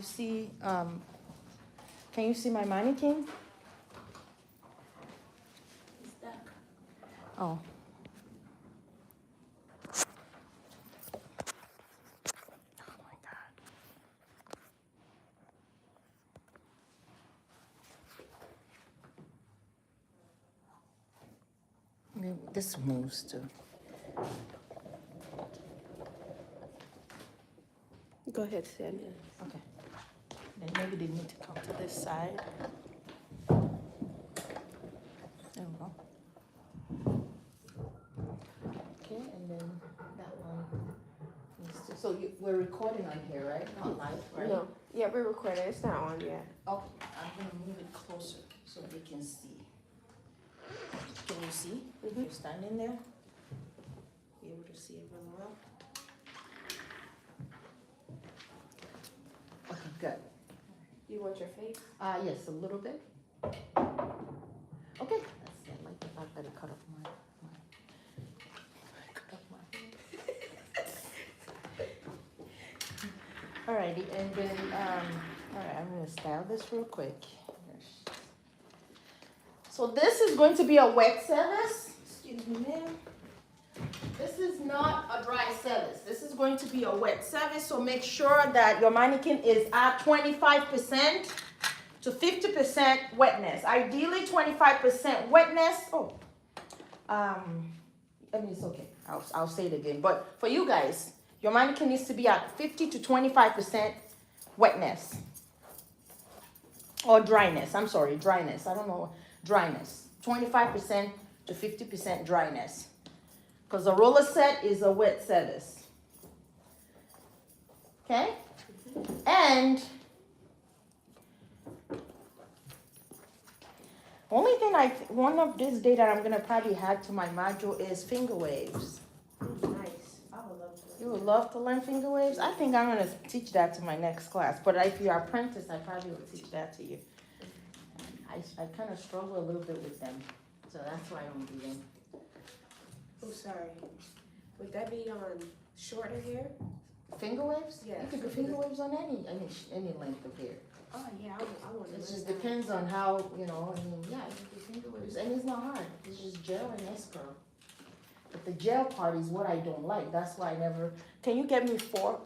you see, can you see my mannequin? It's dark. Oh. Oh my God. Maybe this moves too. Go ahead, Sandy. Okay. Then maybe they need to come to this side. There we go. Okay, and then that one needs to. So we're recording on here, right? Not live, right? No. Yeah, we're recording. It's not on yet. Oh, I'm gonna move it closer so they can see. Can you see? If you're standing there, be able to see it really well. Okay, good. You want your face? Yes, a little bit. Okay. That's it. Like if I better cut off my cut off my hair. Alrighty, and then alright, I'm gonna style this real quick. So this is going to be a wet service. Excuse me, ma'am. This is not a dry service. This is going to be a wet service. So make sure that your mannequin is at 25% to 50% wetness. Ideally 25% wetness. Oh, I mean, it's okay. I'll say it again. But for you guys, your mannequin needs to be at 50 to 25% wetness. Or dryness. I'm sorry, dryness. I don't know. Dryness. 25% to 50% dryness. Because the roller set is a wet service. Okay? And only thing one of this day that I'm going to probably add to my module is finger waves. Nice. I would love to. You would love to learn finger waves? I think I'm going to teach that to my next class. But if you're an apprentice, I probably will teach that to you. I kind of struggle a little bit with them. So that's why I don't do them. Oh, sorry. Would that be on shorter hair? Finger waves? Yeah. You can do finger waves on any length of hair. Oh, yeah. I want to. It just depends on how, you know, I mean, yeah, you can do finger waves. And it's not hard. It's just gel and S-curl. But the gel part is what I don't like. That's why I never. Can you get me four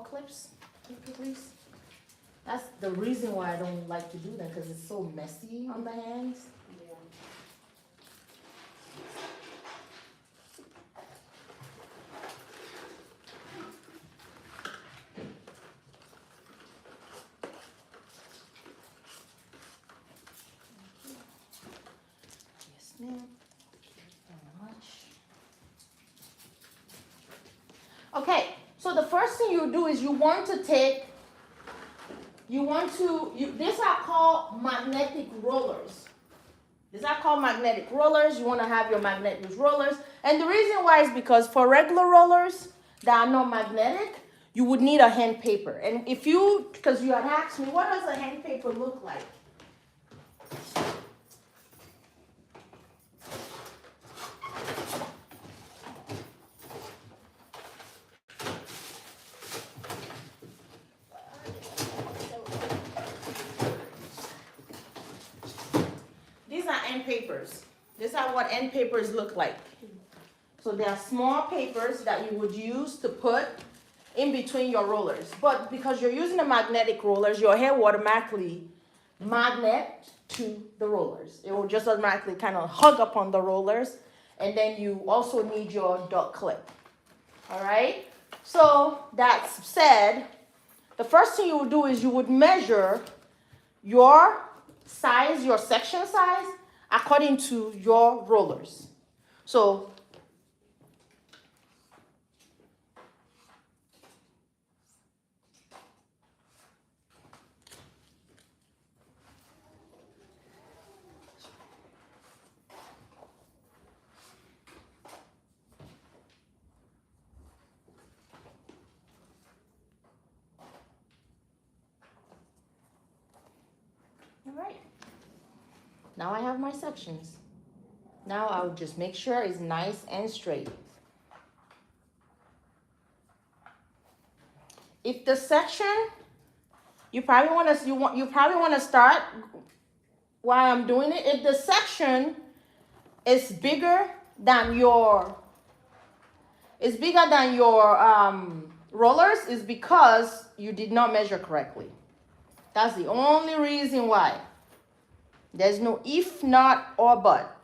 clips, please? That's the reason why I don't like to do them, because it's so messy on the hands. Yeah. Yes, ma'am. Thank you very much. Okay, so the first thing you do is these are called magnetic rollers. These are called magnetic rollers. You want to have your magnetic rollers. And the reason why is because for regular rollers that are not magnetic, you would need a hand paper. And because you had asked me, what does a hand paper look like? These are end papers. These are what end papers look like. So they are small papers that you would use to put in between your rollers. But because you're using the magnetic rollers, your hair will automatically magnet to the rollers. It will just automatically kind of hug up on the rollers. And then you also need your duck clip. All right? So that said, the first thing you would do is you would measure your size, your section size, according to your rollers. So all right. Now I have my sections. Now I'll just make sure it's nice and straight. If the section You probably want to you probably want to start while I'm doing it. If the section is bigger than your rollers, is because you did not measure correctly. That's the only reason why. There's no if, not, or but.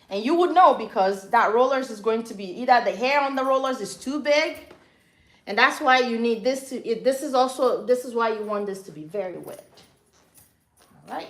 And you would know because that rollers is going to be either the hair on the rollers is too big, and that's why you need this to, this is why you want this to be very wet. All right.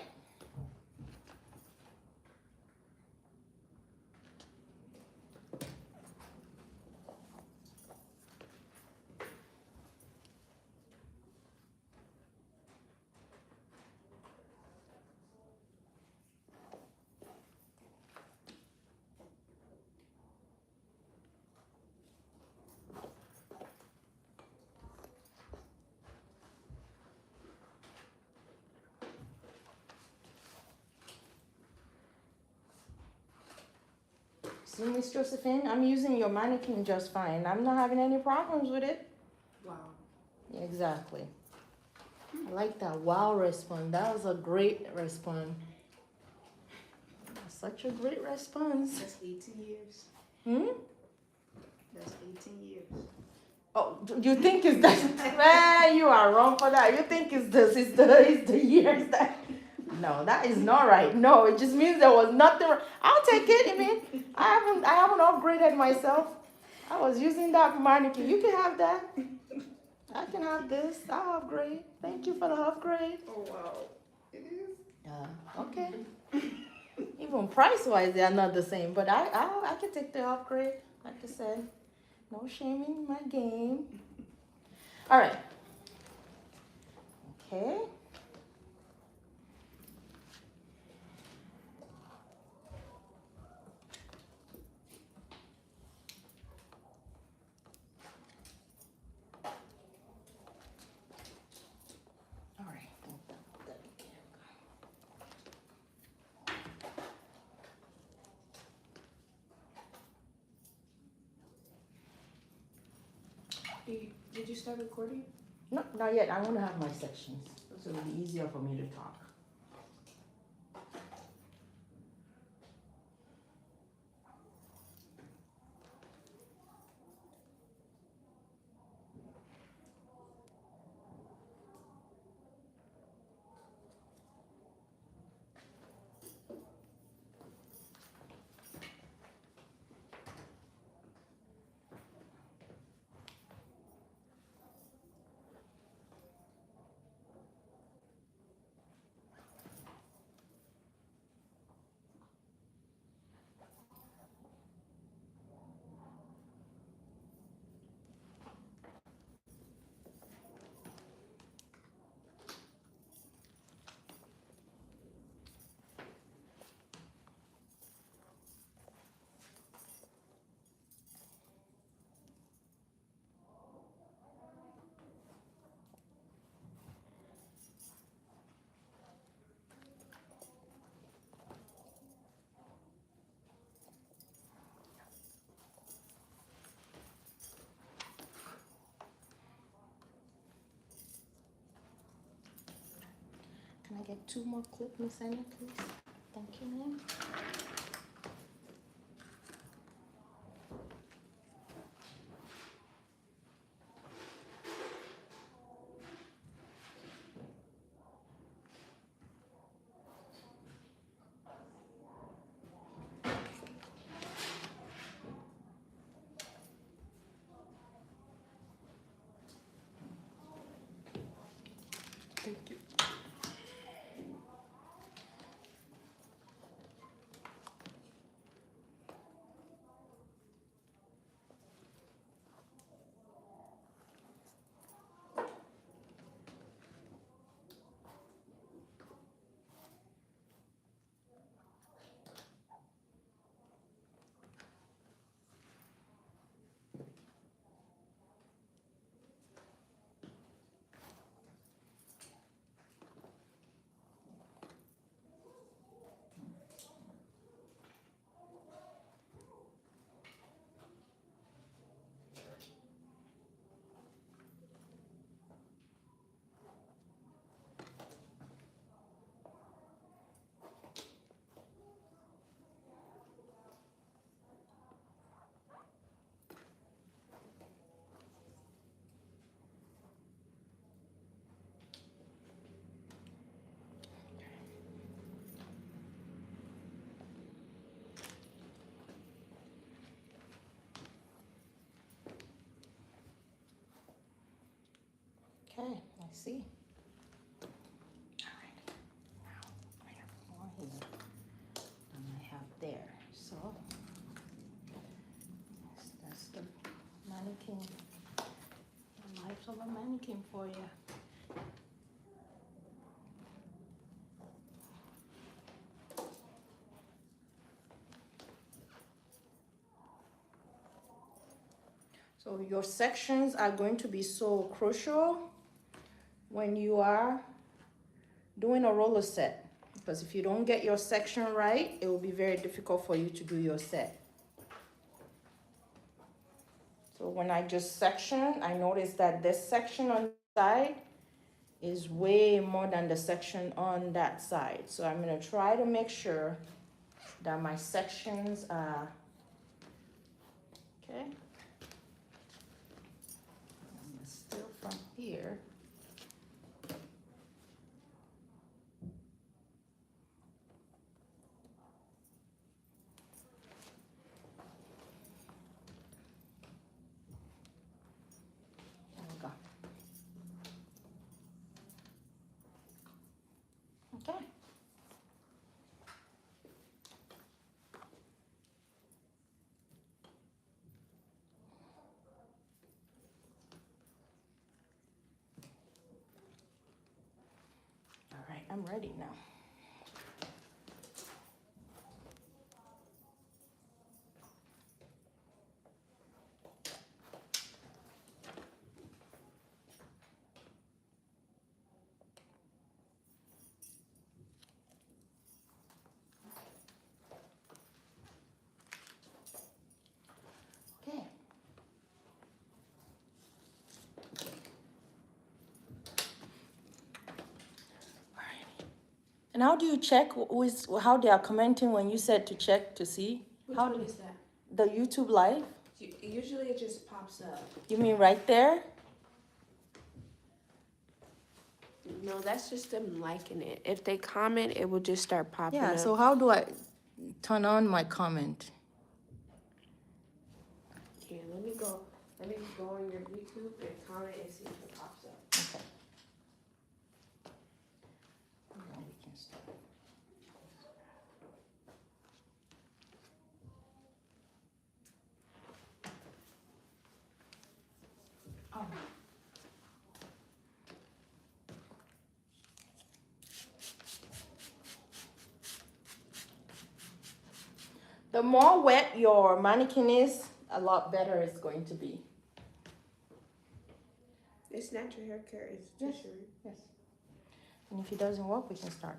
See, Miss Josephine, I'm using your mannequin just fine. I'm not having any problems with it. Wow. Exactly. I like that wow response. That was a great response. Such a great response. That's 18 years. Hmm? That's 18 years. Oh, you think it's that? Man, you are wrong for that. You think it's this? It's the years that? No, that is not right. No, it just means there was nothing. I'll take it. I mean, I haven't upgraded myself. I was using that mannequin. You can have that. I can have this. I'll upgrade. Thank you for the upgrade. Oh, wow. It is? Yeah. Okay. Even price-wise, they are not the same. But I can take the upgrade. Like I said, no shaming in my game. All right. Okay. All right. Did you start recording? No, not yet. I want to have my sections, so it'll be easier for me to talk. Can I get 2 more clips, Miss Anna, please? Thank you, ma'am. Thank you. Okay, I see. All right, now I have more here than I have there. So that's the mannequin, the life of a mannequin for you. So your sections are going to be so crucial when you are doing a roller set, because if you don't get your section right, it will be very difficult for you to do your set. So when I just section, I noticed that this section on the side is way more than the section on that side. So I'm gonna try to make sure that my sections are, okay? I'm still from here. There we go. Okay. All right, I'm ready now. Okay. And how do you check how they are commenting when you said to check to see? Which How one do is that? the YouTube live? Usually it just pops up. You mean right there? No, that's just them liking it. If they comment, it will just start popping Yeah, up. so how do I turn on my comment? Here, let me go on your YouTube and comment and see if it pops up. Okay. Now we can start. Oh. The more wet your mannequin is, a lot better it's going to be. It's natural hair care. It's Yes. sure. Yes. And if it doesn't work, we can start.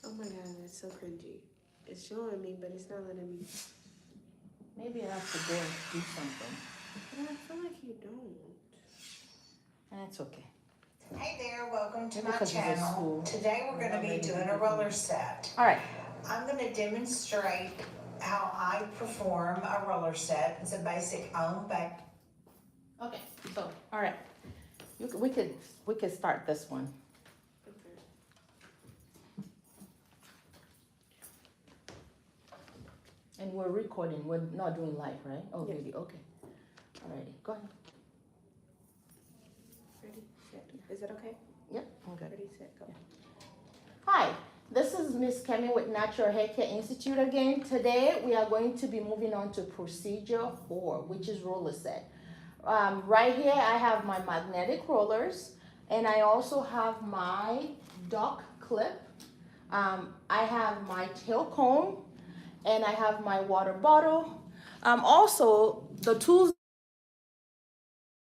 Oh my god, that's so cringy. It's showing me, but it's not letting me. Maybe I have to go and do something. But I feel like you don't. And it's okay. Hey there, welcome to Maybe my because it's a channel. school. Today we're going to be doing a roller set. All right. I'm going to demonstrate how I perform a roller set. It's a basic on back. Okay. So, all right. We could start this one. Okay. And we're recording. We're not doing live, right? Oh, Yes. video. Okay. Alrighty. Go ahead. Ready, set. Is that okay? Yep. I'm good. Ready, set, go. Hi. This is Miss Kemi with Natural Hair Care Institute again. Today we are going to be moving on to procedure 4, which is roller set. Right here I have my magnetic rollers, and I also have my duck clip. I have my tail comb, and I have my water bottle. Also, the tools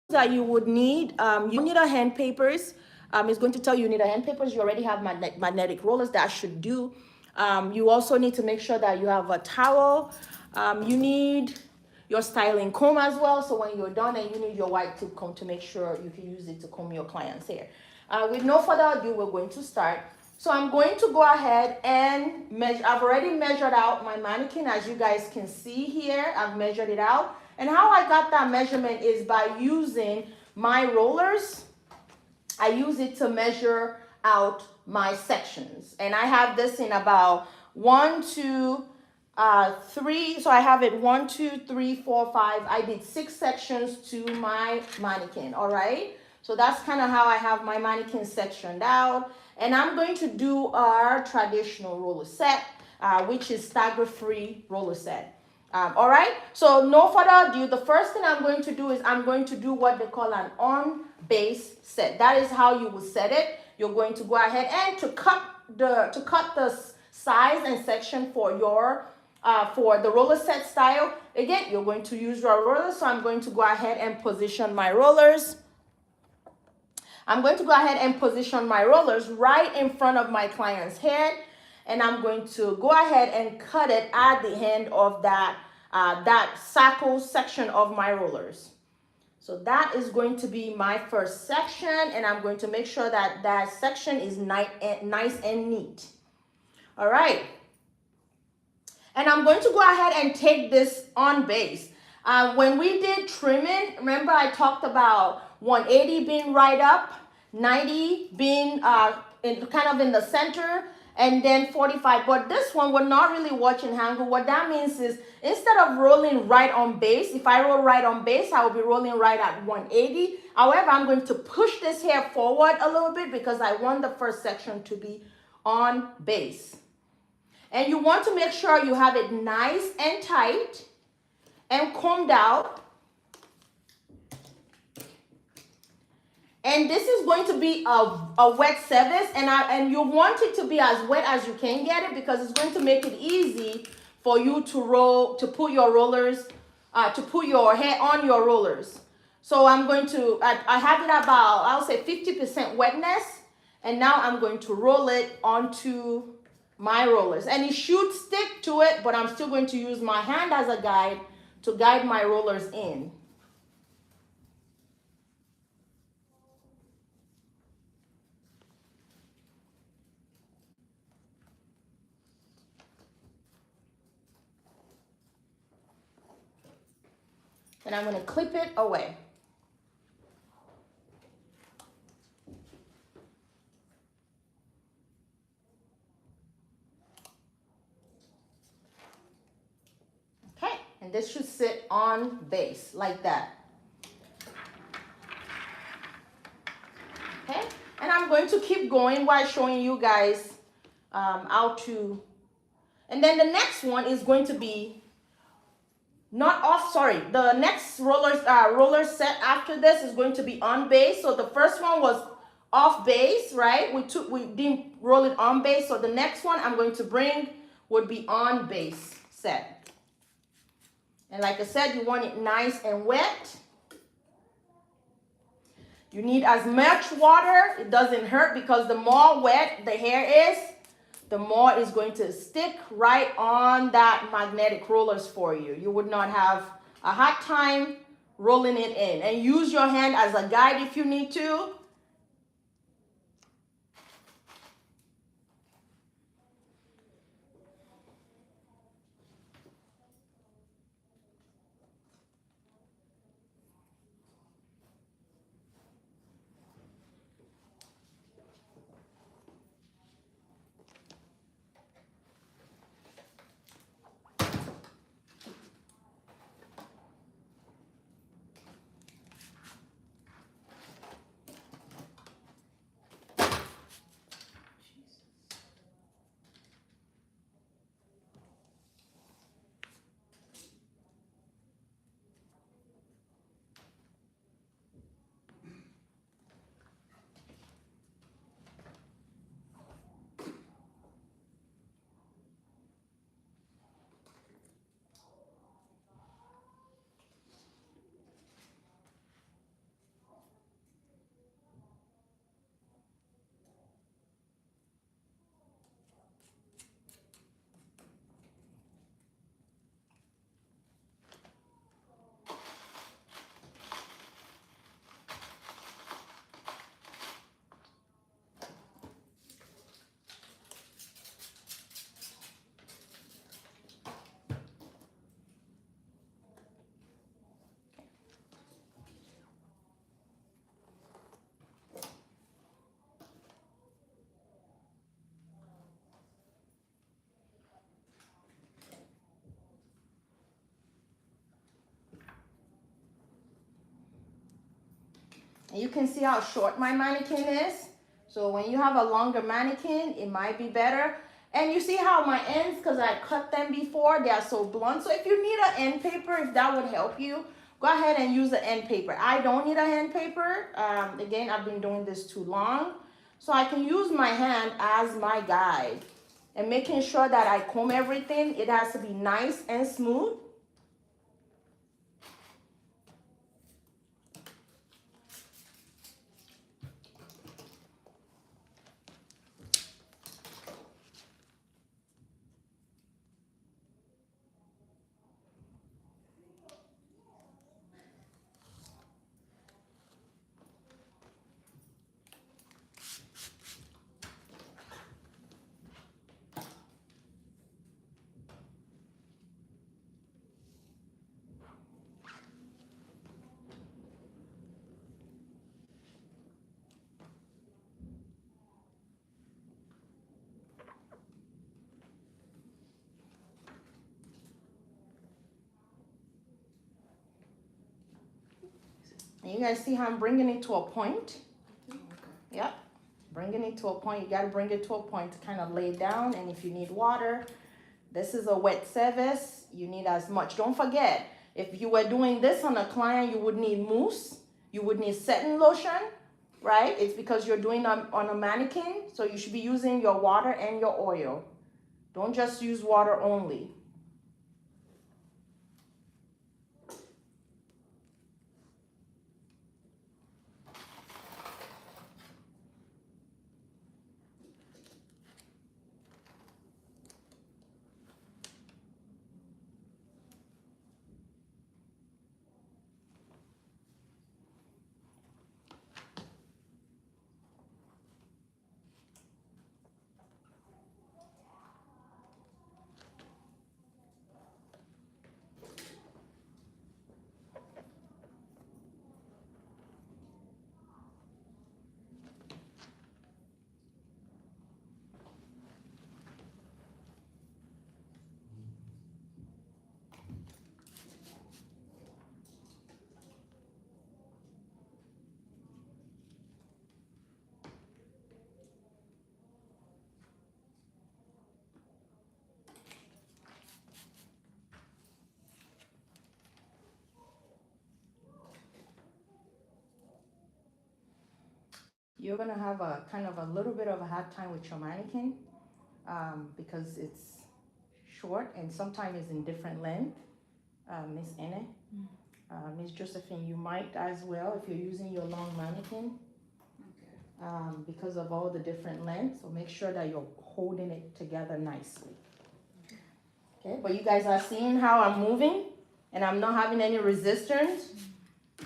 that you would need, you need a hand papers. It's going to tell you need a hand papers. You already have magnetic rollers. That should do. You also need to make sure that you have a towel. You need your styling comb as well. So when you're done, and you need your white tip comb to make sure you can use it to comb your client's hair. With no further ado, we're going to start. So I'm going to go ahead and measure. I've already measured out my mannequin, as you guys can see here. I've measured it out. And how I got that measurement is by using my rollers. I use it to measure out my sections. And I have this in about 1, 2, 3. So I have it 1, 2, 3, 4, 5. I did 6 sections to my mannequin, all right? So that's kind of how I have my mannequin sectioned out. And I'm going to do our traditional roller set, which is stagger-free roller set. All right, so no further ado, the first thing I'm going to do is I'm going to do what they call an on-base set. That is how you will set it. You're going to go ahead and to cut the size and section for your for the roller set style. Again, you're going to use your rollers. So I'm going to go ahead and position my rollers. I'm going to go ahead and position my rollers right in front of my client's head. And I'm going to go ahead and cut it at the end of that circle section of my rollers. So that is going to be my first section, and I'm going to make sure that that section is nice and neat. All right. And I'm going to go ahead and take this on base. When we did trimming, remember I talked about 180 being right up, 90 being kind of in the center, and then 45. But this one, we're not really watching angle. What that means is instead of rolling right on base, if I roll right on base, I will be rolling right at 180. However, I'm going to push this hair forward a little bit because I want the first section to be on base. And you want to make sure you have it nice and tight and combed out. And this is going to be a wet service, and you want it to be as wet as you can get it because it's going to make it easy for you to roll, to put your rollers, to put your hair on your rollers. So I'm going to, I have it about, I'll say 50% wetness, and now I'm going to roll it onto my rollers. And it should stick to it, but I'm still going to use my hand as a guide to guide my rollers in. And I'm going to clip it away. Okay, and this should sit on base like that. Okay, and I'm going to keep going while showing you guys how to, and then the next one is going to be not off, sorry, the next roller set after this is going to be on base. So the first one was off base, right? We didn't roll it on base. So the next one I'm going to bring would be on base set. And like I said, you want it nice and wet. You need as much water. It doesn't hurt because the more wet the hair is, the more it's going to stick right on that magnetic rollers for you. You would not have a hard time rolling it in. And use your hand as a guide if you need to. And you can see how short my mannequin is. So when you have a longer mannequin, it might be better. And you see how my ends, because I cut them before, they are so blunt. So if you need an end paper, if that would help you, go ahead and use the end paper. I don't need a hand paper. Again, I've been doing this too long. So I can use my hand as my guide. And making sure that I comb everything, it has to be nice and smooth. And you guys see how I'm bringing it to a point? Yep, bringing it to a point. You gotta bring it to a point to kind of lay down. And if you need water, this is a wet service. You need as much. Don't forget, if you were doing this on a client, you would need mousse. You would need setting lotion, right? It's because you're doing on a mannequin. So you should be using your water and your oil. Don't just use water only. You're gonna have a kind of a little bit of a hard time with your mannequin because it's short and sometimes it's in different length. Miss Anne, Miss Josephine, you might as well if you're using your long mannequin because of all the different lengths. So make sure that you're holding it together nicely. Okay, but you guys are seeing how I'm moving and I'm not having any resistance.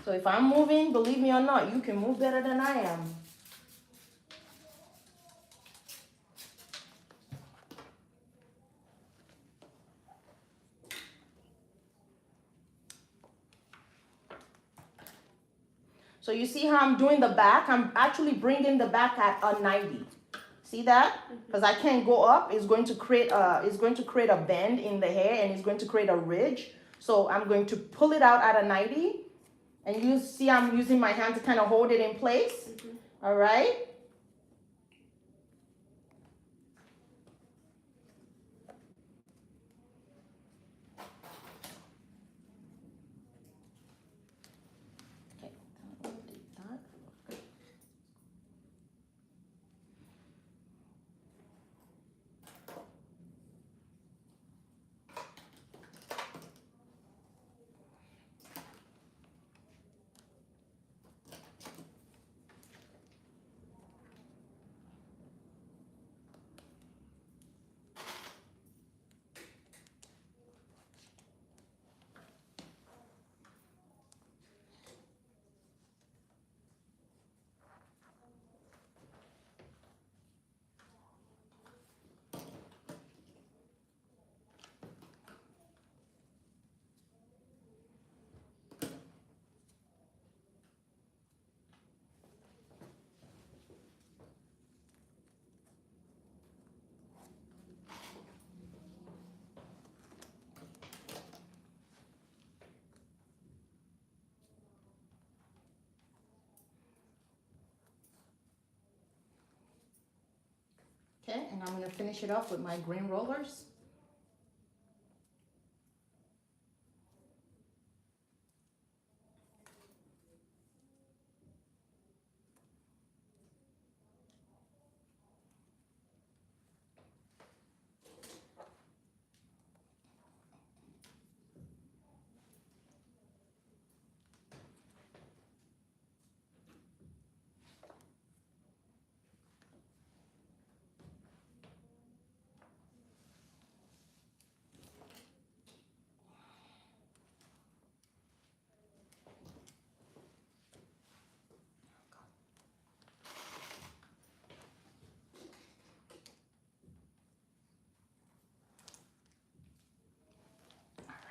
So if I'm moving, believe me or not, you can move better than I am. So you see how I'm doing the back? I'm actually bringing the back at a 90. See that? Because I can't go up. It's going to create a bend in the hair and it's going to create a ridge. So I'm going to pull it out at a 90. And you see I'm using my hand to kind of hold it in place. All right? Okay, and I'm gonna finish it off with my green rollers.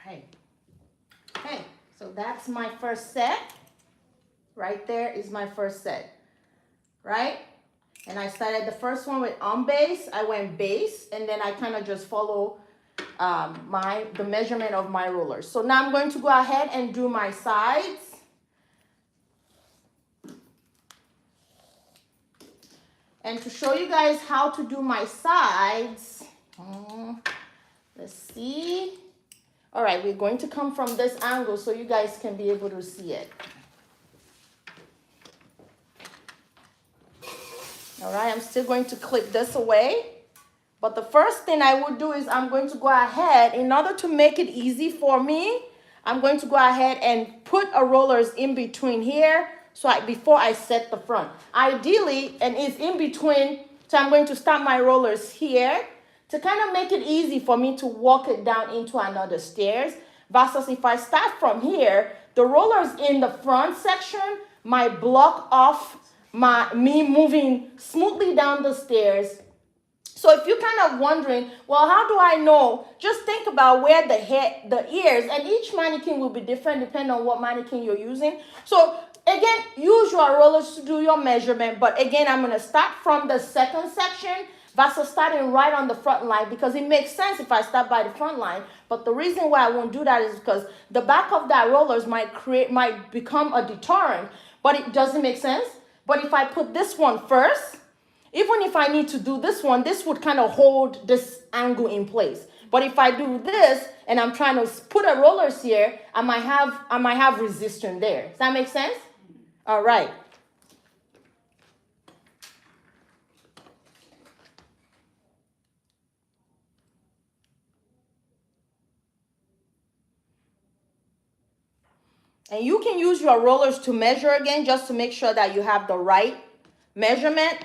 Right. Okay, so that's my first set. Right there is my first set, right? And I started the first one with on base. I went base, and then I kind of just follow the measurement of my rollers. So now I'm going to go ahead and do my sides. And to show you guys how to do my sides, let's see. All right, we're going to come from this angle so you guys can be able to see it. All right, I'm still going to clip this away. But the first thing I would do is I'm going to go ahead, in order to make it easy for me, I'm going to go ahead and put a rollers in between here before I set the front. Ideally, and it's in between, so I'm going to start my rollers here to kind of make it easy for me to walk it down into another stairs. Versus if I start from here, the rollers in the front section might block off me moving smoothly down the stairs. So if you're kind of wondering, well, how do I know? Just think about where the ears, and each mannequin will be different depending on what mannequin you're using. So again, use your rollers to do your measurement. But again, I'm going to start from the second section versus starting right on the front line, because it makes sense if I start by the front line. But the reason why I won't do that is because the back of that rollers might become a deterrent, but it doesn't make sense. But if I put this one first, even if I need to do this one, this would kind of hold this angle in place. But if I do this and I'm trying to put a rollers here, I might have resistance there. Does that make sense? All right. And you can use your rollers to measure again, just to make sure that you have the right measurement.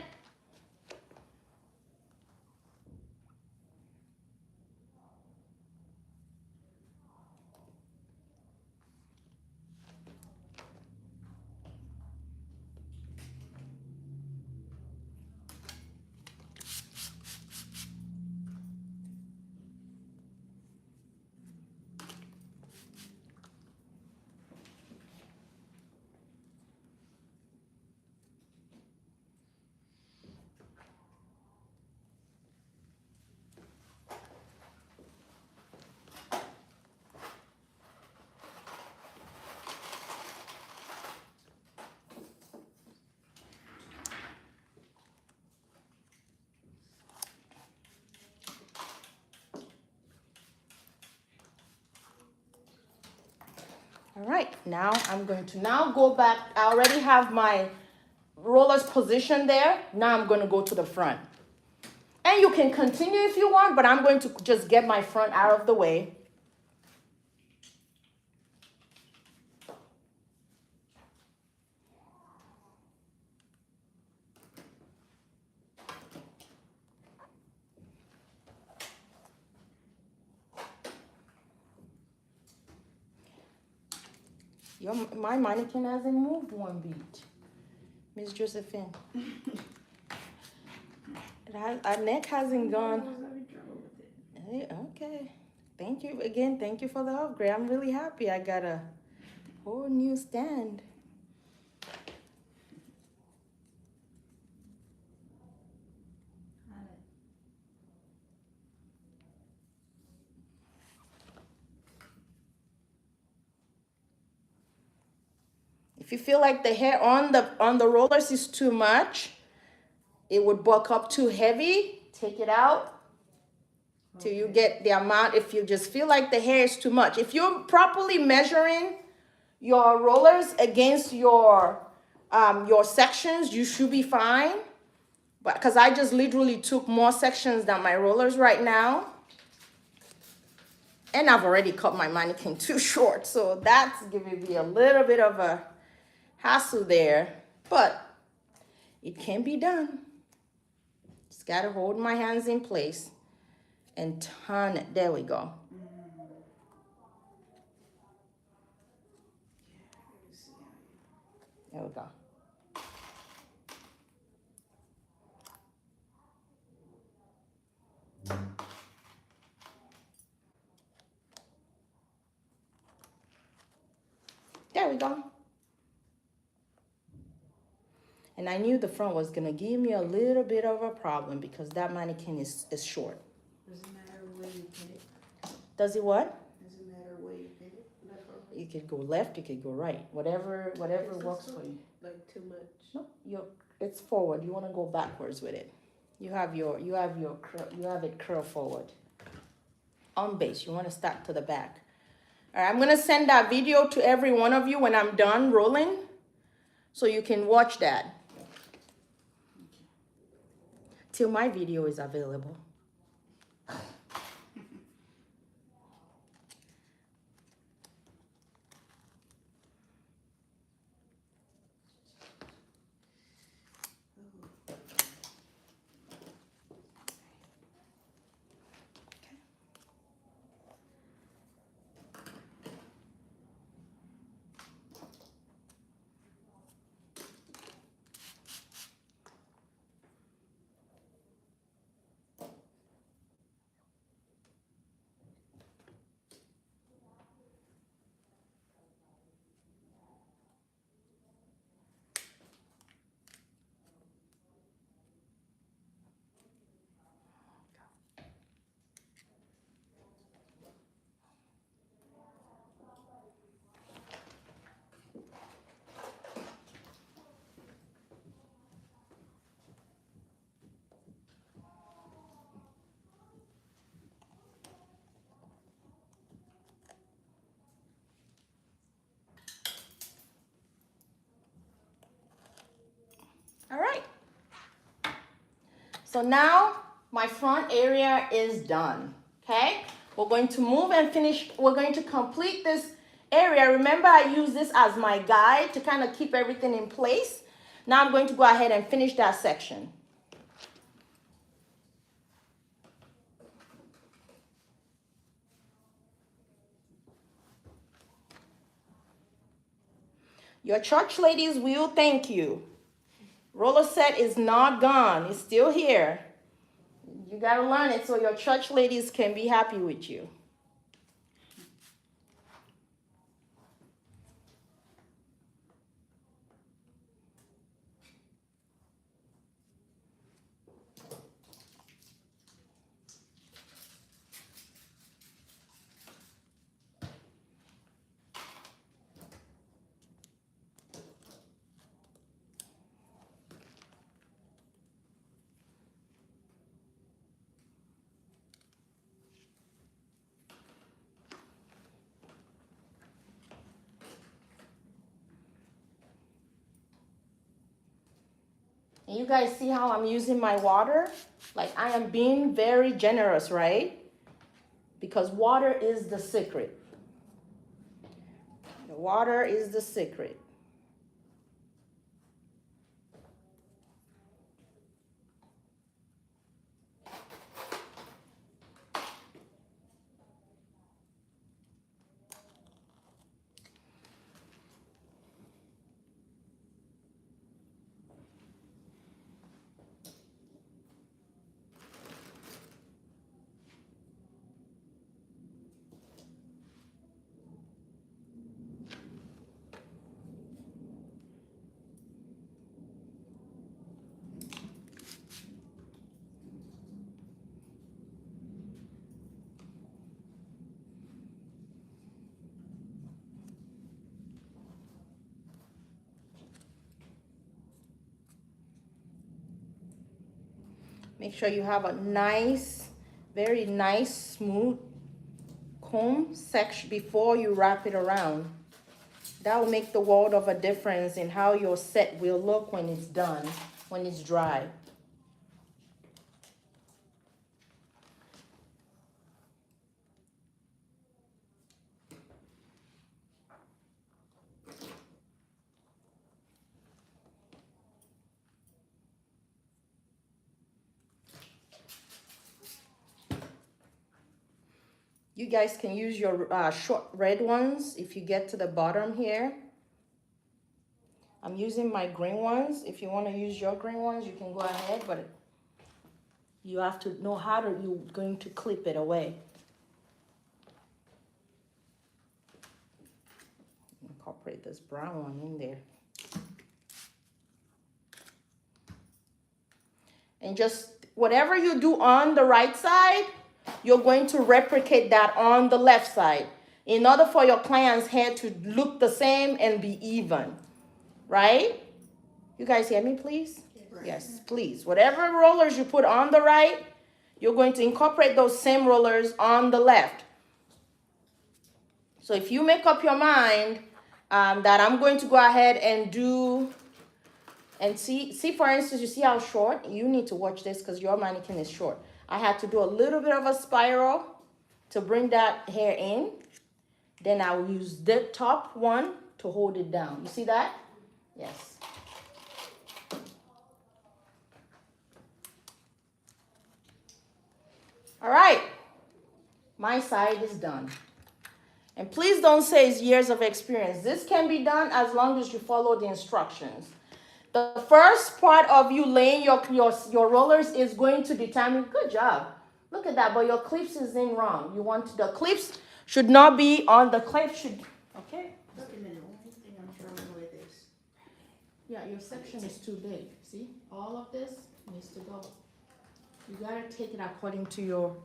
All right, now I'm going to go back. I already have my rollers positioned there. Now I'm going to go to the front. And you can continue if you want, but I'm going to just get my front out of the way. My mannequin hasn't moved one beat, Miss Josephine. Our neck hasn't gone. Okay. Thank you again. Thank you for the upgrade. I'm really happy. I got a whole new stand. If you feel like the hair on the rollers is too much, it would bulk up too heavy, take it out till you get the amount. If you just feel like the hair is too much, if you're properly measuring your rollers against your sections, you should be fine. But because I just literally took more sections than my rollers right now. And I've already cut my mannequin too short. So that's giving me a little bit of a hassle there. But it can be done. Just gotta hold my hands in place and turn it. There we go. There we go. There we go. And I knew the front was gonna give me a little bit of a problem because that mannequin is short. Does it matter where you put it? Does it what? Does it matter where you put it? Left or right? You could go left, you could go right. Whatever works for you. Like too much. No, it's forward. You wanna go backwards with it. You have it curl forward. On base, you wanna start to the back. All right, I'm gonna send that video to every one of you when I'm done rolling, so you can watch that. Till my video is available. All right. So now my front area is done, okay? We're going to move and finish. We're going to complete this area. Remember, I use this as my guide to kind of keep everything in place. Now I'm going to go ahead and finish that section. Your church ladies will thank you. Roller set is not gone. It's still here. You got to learn it so your church ladies can be happy with you. And you guys see how I'm using my water? Like I am being very generous, right? Because water is the secret. The water is the secret. Make sure you have a nice, very nice, smooth comb section before you wrap it around. That will make the world of a difference in how your set will look when it's done, when it's dry. You guys can use your short red ones if you get to the bottom here. I'm using my green ones. If you want to use your green ones, you can go ahead, but you have to know how you're going to clip it away. Incorporate this brown one in there. And just whatever you do on the right side, you're going to replicate that on the left side in order for your client's hair to look the same and be even, right? You guys hear me, please? Yes, please. Whatever rollers you put on the right, you're going to incorporate those same rollers on the left. So if you make up your mind that I'm going to go ahead and do, and see for instance, you see how short? You need to watch this because your mannequin is short. I had to do a little bit of a spiral to bring that hair in. Then I'll use the top one to hold it down. You see that? Yes. All right. My side is done. And please don't say it's years of experience. This can be done as long as you follow the instructions. The first part of you laying your rollers is going to determine, good job. Look at that, but your clips is in wrong. You want the clips should not be on the clip should, okay? Look a minute, only thing I'm struggling with is, Yeah, your section is too big. See, all of this needs to go. You gotta take it according to your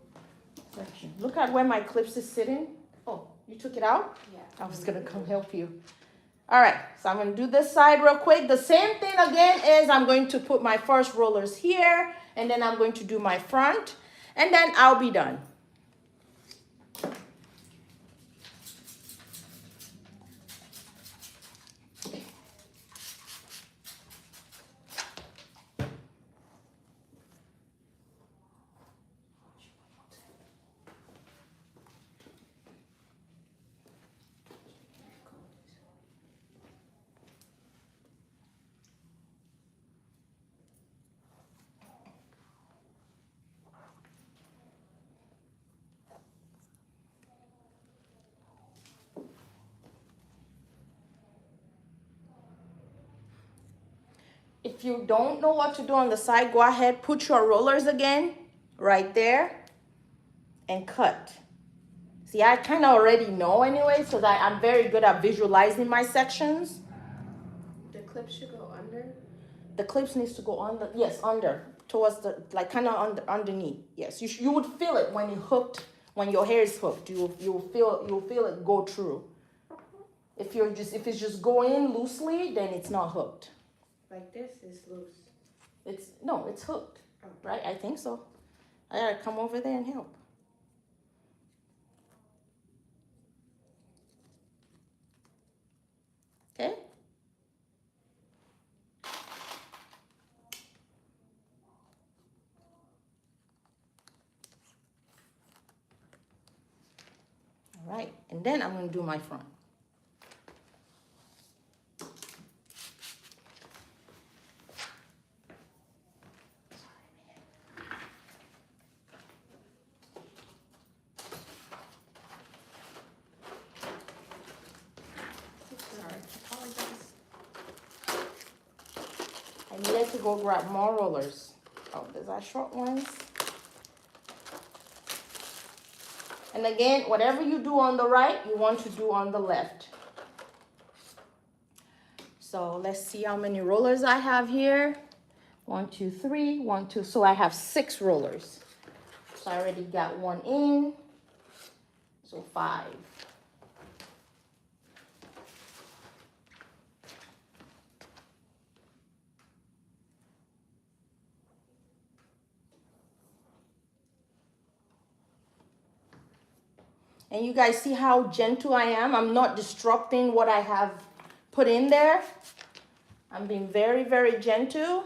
section. Look at where my clips is sitting. Oh, you took it out? Yeah. I was gonna come help you. All right, so I'm gonna do this side real quick. The same thing again is I'm going to put my first rollers here, and then I'm going to do my front, and then I'll be done. If you don't know what to do on the side, go ahead, put your rollers again right there and cut. See, I kind of already know anyway, so that I'm very good at visualizing my sections. The clip should go under. The clips needs to go on the, yes, under, towards the, like kind of underneath. Yes, you would feel it when it hooked, when your hair is hooked. You'll feel it go through. If it's just going loosely, then it's not hooked. Like this is loose. It's hooked, right? I think so. I gotta come over there and help. Okay? All right, and then I'm gonna do my front. I needed to go grab more rollers. Oh, there's our short ones. And again, whatever you do on the right, you want to do on the left. So let's see how many rollers I have here. 1, 2, 3, 1, 2. So I have 6 rollers. So I already got one in. So 5. And you guys see how gentle I am? I'm not disrupting what I have put in there. I'm being very, very gentle.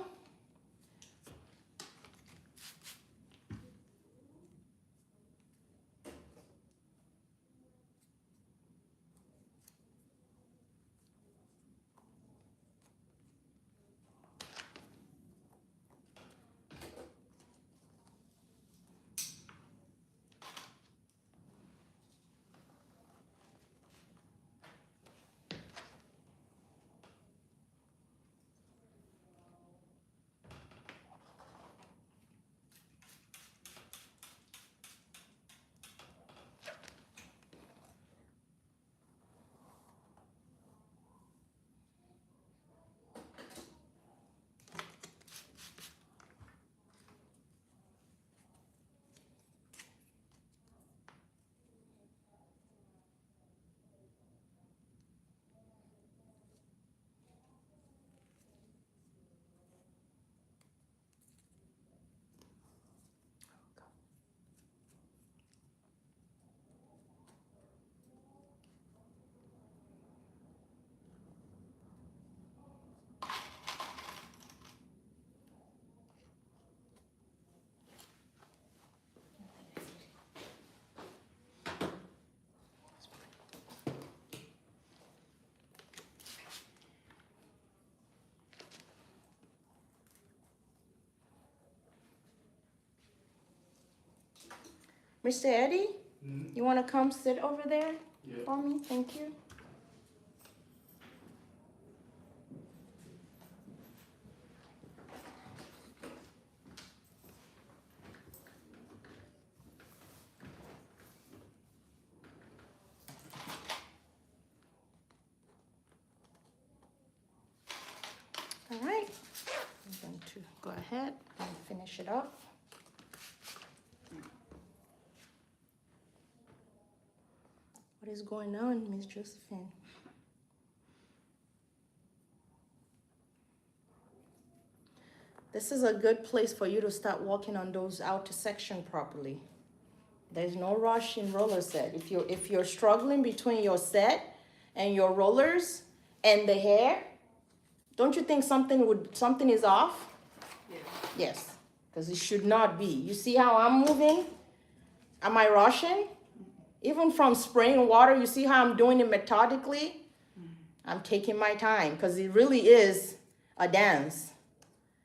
Mr. Eddie, you want to come sit over there for me? Thank you. All right, I'm going to go ahead and finish it up. What is going on, Miss Josephine? This is a good place for you to start working on those outer section properly. There's no rush in roller set. If you're struggling between your set and your rollers and the hair, don't you think something is off? Yeah. Yes, because it should not be. You see how I'm moving? Am I rushing? Even from spraying water, you see how I'm doing it methodically? I'm taking my time because it really is a dance.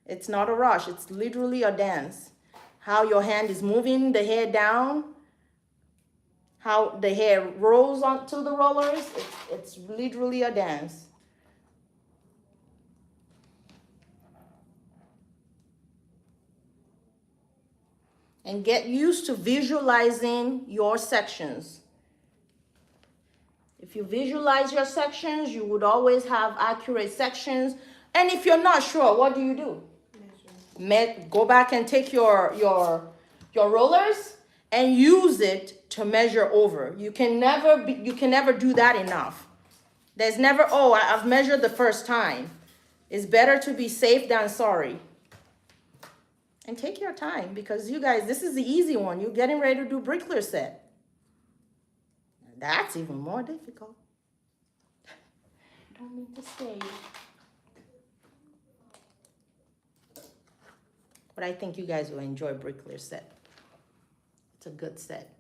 It's not a rush. It's literally a dance. How your hand is moving the hair down, how the hair rolls onto the rollers, it's literally a dance. And get used to visualizing your sections. If you visualize your sections, you would always have accurate sections. And if you're not sure, what do you do? Go back and take your rollers and use it to measure over. You can never do that enough. There's never, oh, I've measured the first time. It's better to be safe than sorry. And take your time because you guys, this is the easy one. You're getting ready to do bricklayer set. That's even more difficult. Don't need to stay. But I think you guys will enjoy bricklayer set. It's a good set.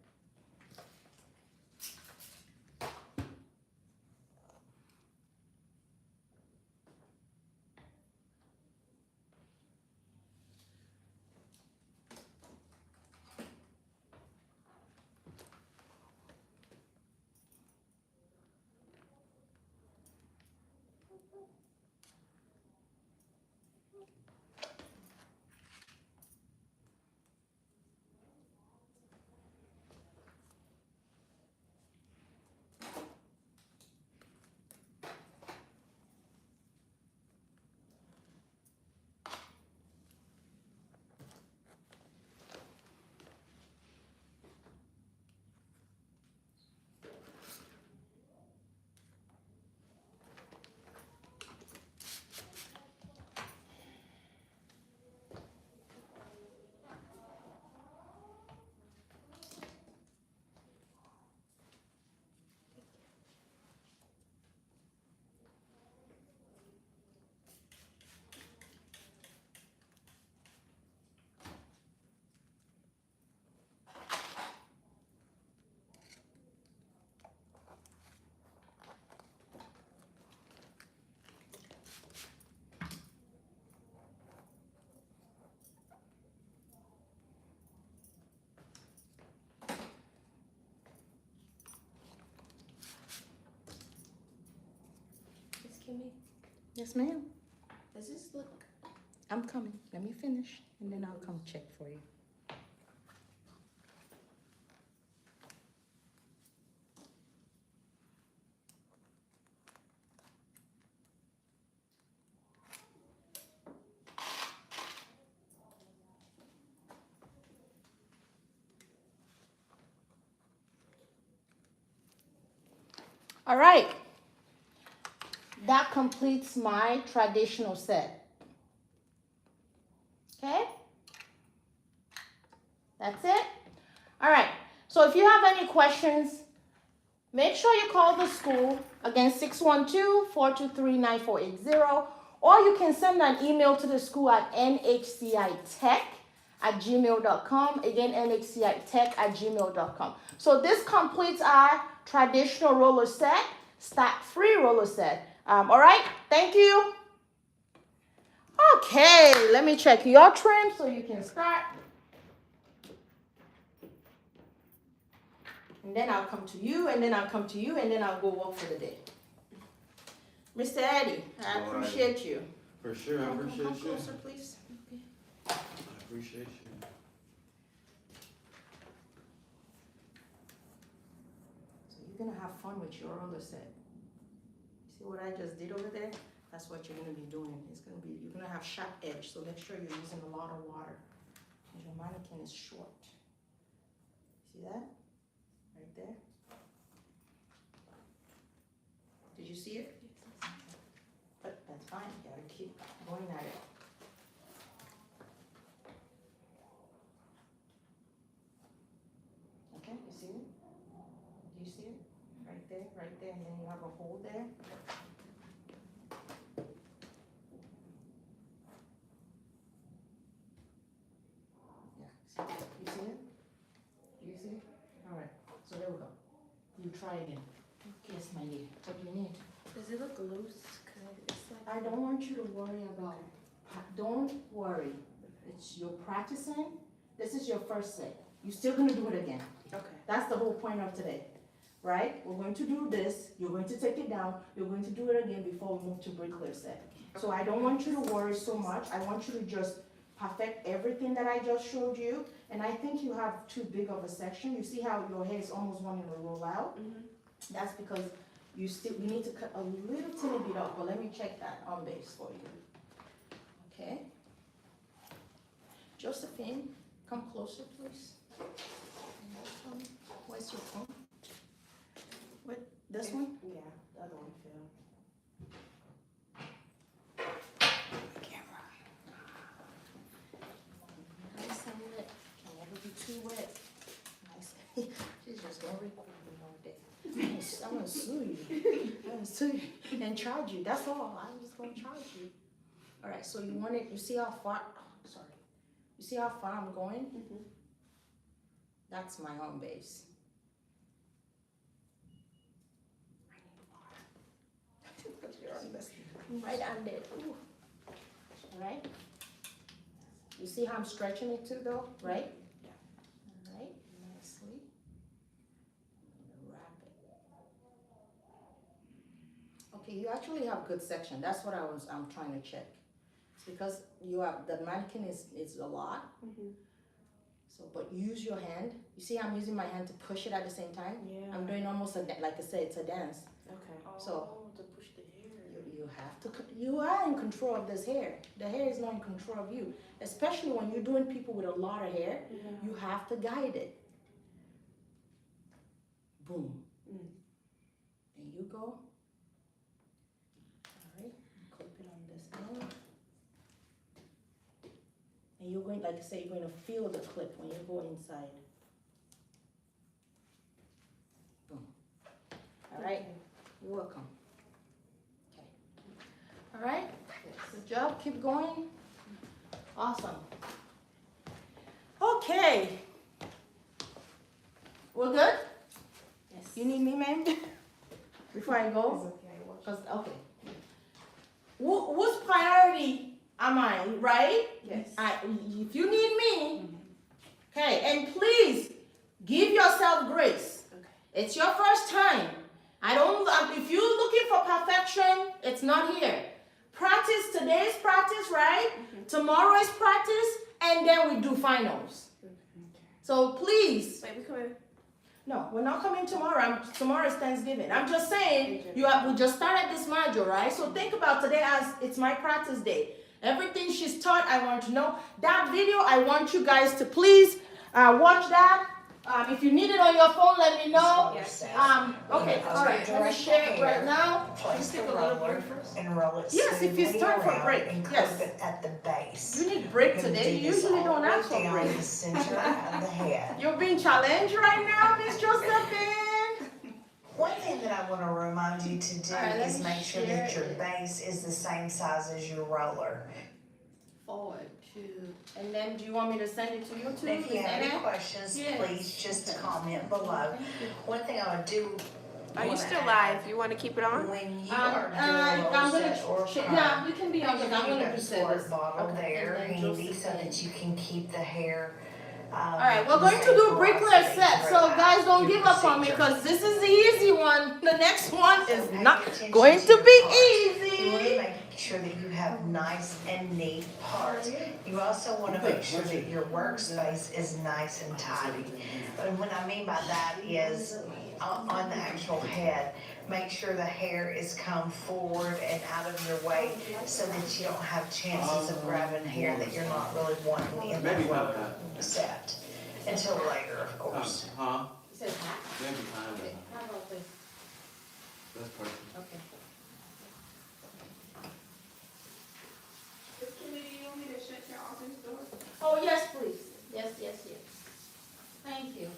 Kimmy, Yes, ma'am. does this look? I'm coming. Let me finish, and then I'll come check for you. All right. That completes my traditional set. Okay? That's it. All right. So if you have any questions, make sure you call the school, again, 612-423-9480, or you can send an email to the school at nhcitech@gmail.com. Again, nhcitech@gmail.com. So this completes our traditional roller set, stack-free roller set. All right, thank you. Okay, let me check your trim so you can start. And then I'll come to you, and then I'll come to you, and then I'll go walk for the day. Mr. Eddie, I All right. appreciate you. For sure, I Come appreciate you. closer, please. Okay. I appreciate you. So you're gonna have fun with your roller set. See what I just did over there? That's what you're gonna be doing. You're gonna have sharp edge, so make sure you're using a lot of water. Because your mannequin is short. See that? Right there. Did you see it? But that's fine, you gotta keep going at it. Okay, you see it? Do you see it? Right there, and then you have a hole there. Yeah, see it? You see it? Do you see it? All right, so there we go. You try again. Yes, my dear, what do you need? Does it look loose? 'Cause it's like. I don't want you to worry about, don't worry. You're practicing. This is your first set. You're still gonna do it again. Okay. That's the whole point of today, right? We're going to do this, you're going to take it down, you're going to do it again before we move to bricklayer set. So I don't want you to worry so much. I want you to just perfect everything that I just showed you. And I think you have too big of a section. You see how your hair is almost wanting to roll out? Mm-hmm. That's because you need to cut a little teeny bit off, but let me check that on base for you. Okay? Josephine, come closer, please. Where's your phone? What, this one? Yeah, the other one fell. Camera. Nice and lit. Can never be too wet. Nice. She's just gonna record me all day. I'm gonna sue you. I'm gonna sue you and charge you. That's all. I'm just gonna charge you. All right. So you want it? You see how far? Oh, sorry. You see how far I'm going? Mm-hmm. That's my home base. I need water. You're on this. Right under it. Ooh. All right. You see how I'm stretching it too, though, right? Yeah. All right. Nicely. Wrap it. Okay, you actually have good section. That's what I'm trying to check. It's because you have the mannequin is a lot. Mm-hmm. So, but use your hand. You see, I'm using my hand to push it at the same time. Yeah. I'm doing almost like I said, it's a dance. Okay. So- to push the hair. You have to. You are in control of this hair. The hair is not in control of you. Especially when you're doing people with a lot of hair, Yeah. you have to guide it. Boom. Mm. There you go. All right. Clip it on this end. And you're going, like I say, you're going to feel the clip when you go inside. Boom. All right. You're welcome. Okay. All right. Good job. Keep going. Awesome. Okay. We're good? Yes. You need me, ma'am? Before I go? It's okay. Watch. 'Cause, okay. Whose priority am I, right? Yes. If you need me, okay, and please give yourself grace. Okay. It's your first time. I don't, if you're looking for perfection, it's not here. Practice, today's practice, right? Tomorrow is practice, and then we do finals. So please, Wait, we coming? no, we're not coming tomorrow. Tomorrow is Thanksgiving. I'm just saying, we just started this module, right? So think about today as it's my practice day. Everything she's taught, I want to know. That video, I want you guys to please watch that. If you need it on your phone, let me know. Okay, all right, let me share it right now. Place the roller and roll it Yes, if it's smoothly time for around break, and yes. clip it at the base. You need break You're gonna today. do You this usually all don't the way ask for down break. the center of the head. You're being challenged right now, Miss Josephine. One thing that I want to remind you to do All right, let is me make sure share that your it. base is the same size as your roller. Forward to, and then do you want me to send it to you too? And if you Is have that any it? questions, Yes. please just comment below. One thing I would do. Are you wanna still add, live? You want to keep it on? When you are doing a I'm roll gonna, set or yeah, you can be on, because I'm you gonna got do a squirt service. bottle Okay, there and then handy so Josephine. that you can keep the hair. All right, we're going to do brickler set, so guys, don't give up on me, because this is the easy one. The next one is not going to be You want to easy. make sure that you have nice and neat parts. You also want to make sure that your workspace is nice and tidy. And what I mean by that is on the actual head, make sure the hair is combed forward and out of your way so that you don't have chances of grabbing hair that you're not really wanting in Maybe the not work that. set. Until later, of course. Huh? It says hat? Maybe kind Okay, of. how about this? That's perfect. Okay. You want me to shut your office door? Oh, yes, please. Yes, yes, yes. Thank you.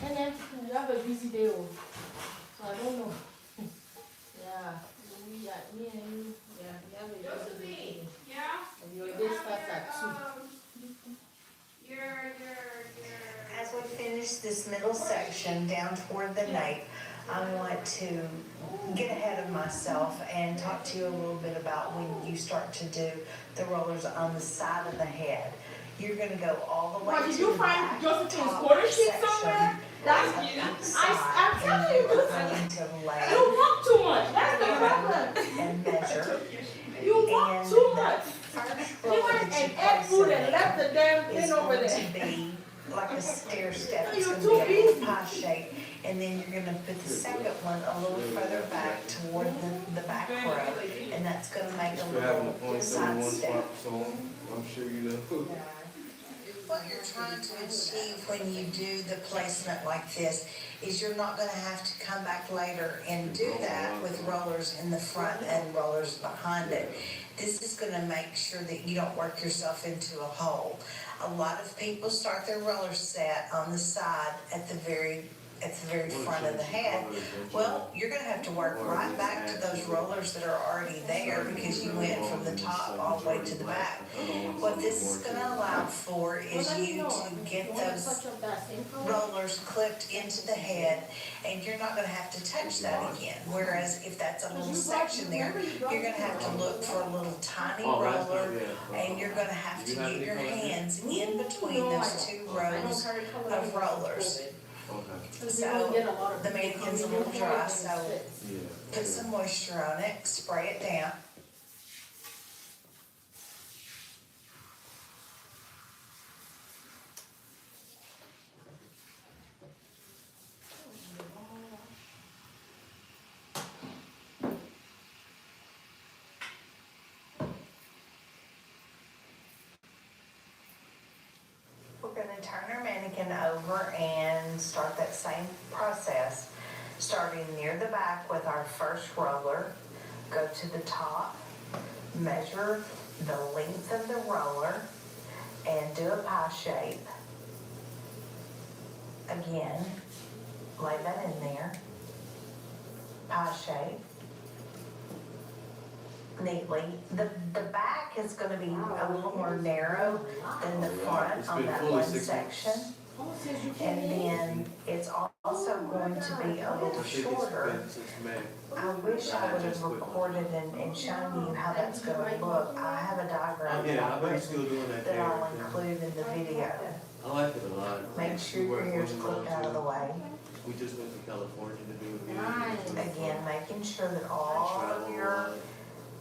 And then you have a busy day, oh. So I don't know. Yeah, me and you, yeah, we have a busy day. Yeah? And your day starts at 2. As we finish this middle section down toward the nape, I want to get ahead of myself and talk to you a little bit about when you start to do the rollers on the side of the head. You're gonna go all the way What, to did the you find back, Josephine's top quarter sheet section somewhere? That's, of each I'm side, telling and you, you're listen. going to lay You walk too much, that's the problem. and measure. You walk And too that much. first You roller went that you and ate place food in and there left the damn is thing over going to there. be like a stair step. It's You're gonna too be a little busy. pie shape. And then you're gonna put the second one a little further back toward the back row. And that's gonna make a We're having a little point side one step. spot, so I'm sure you know. What you're trying to achieve when you do the placement like this is you're not gonna have to come back later and do that with rollers in the front and rollers behind it. This is gonna make sure that you don't work yourself into a hole. A lot of people start their roller set on the side at the very front of the head. Well, you're gonna have to work right back to those rollers that are already there because you went from the top all the way to the back. What this is gonna allow for is you to get those rollers clipped into the head, and you're not gonna have to touch that again. Whereas if that's a little section there, you're gonna have to look for a little tiny roller, and you're gonna have to get your hands in between those two rows of rollers. Okay. So the mannequin's a little dry, so Yeah. put some moisture on it, spray it down. We're gonna turn our mannequin over and start that same process. Starting near the back with our first roller, go to the top, measure the length of the roller, and do a pie shape. Again, lay that in there. Pie shape. Neatly. The back is gonna be a little more narrow than the front on that one section. And then it's also going to be a little shorter. I wish I would have recorded and shown you how that's gonna look. I have a diagram that Yeah, I I've bet you're written still doing that that there. I'll include in the video. I like it a lot. Make sure your hair's clipped out of the way. We just went to California to do it. Nice. Again, making sure that all of your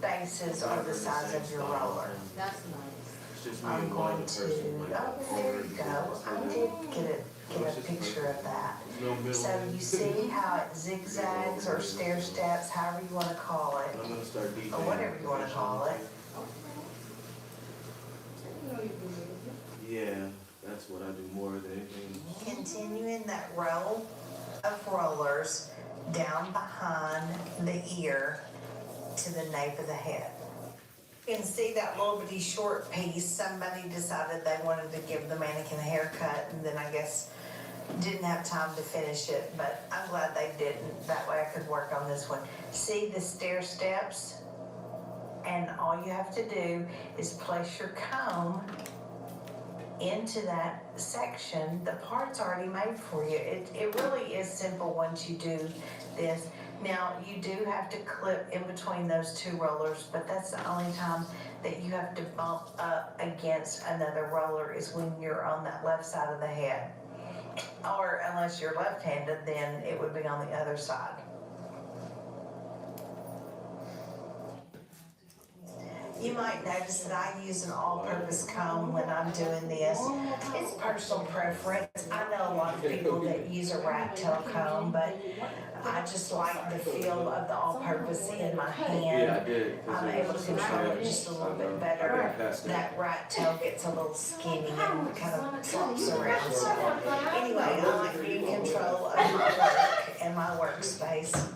bases are the size of your roller. That's nice. It's just me I'm and one going other to, person. Like, oh, there you go. I did get a picture of that. no middle. So you see how it zigzags or stair steps, however you wanna call it, I'm gonna start DJing. or whatever you wanna call it. Yeah, that's what I do more than anything. Continuing that row of rollers down behind the ear to the nape of the head. You can see that little bitty short piece, somebody decided they wanted to give the mannequin a haircut, and then I guess didn't have time to finish it, but I'm glad they didn't. That way I could work on this one. See the stair steps? And all you have to do is place your comb into that section. The part's already made for you. It really is simple once you do this. Now, you do have to clip in between those two rollers, but that's the only time that you have to bump up against another roller is when you're on that left side of the head. Or unless you're left-handed, then it would be on the other side. You might notice that I use an all-purpose comb when I'm doing this. It's personal preference. I know a lot of people that use a rat tail comb, but I just like the feel of the all-purpose in my Yeah, I hand. did. 'Cause I'm it able was to control it just a little bit better. past that. That rat tail gets a little skinny and kind of flops around. So anyway, I like being in control of my work and my workspace.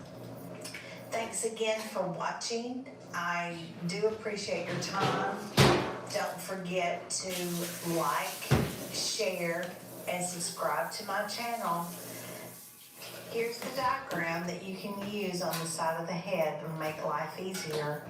Thanks again for watching. I do appreciate your time. Don't forget to like, share, and subscribe to my channel. Here's the diagram that you can use on the side of the head to make life easier.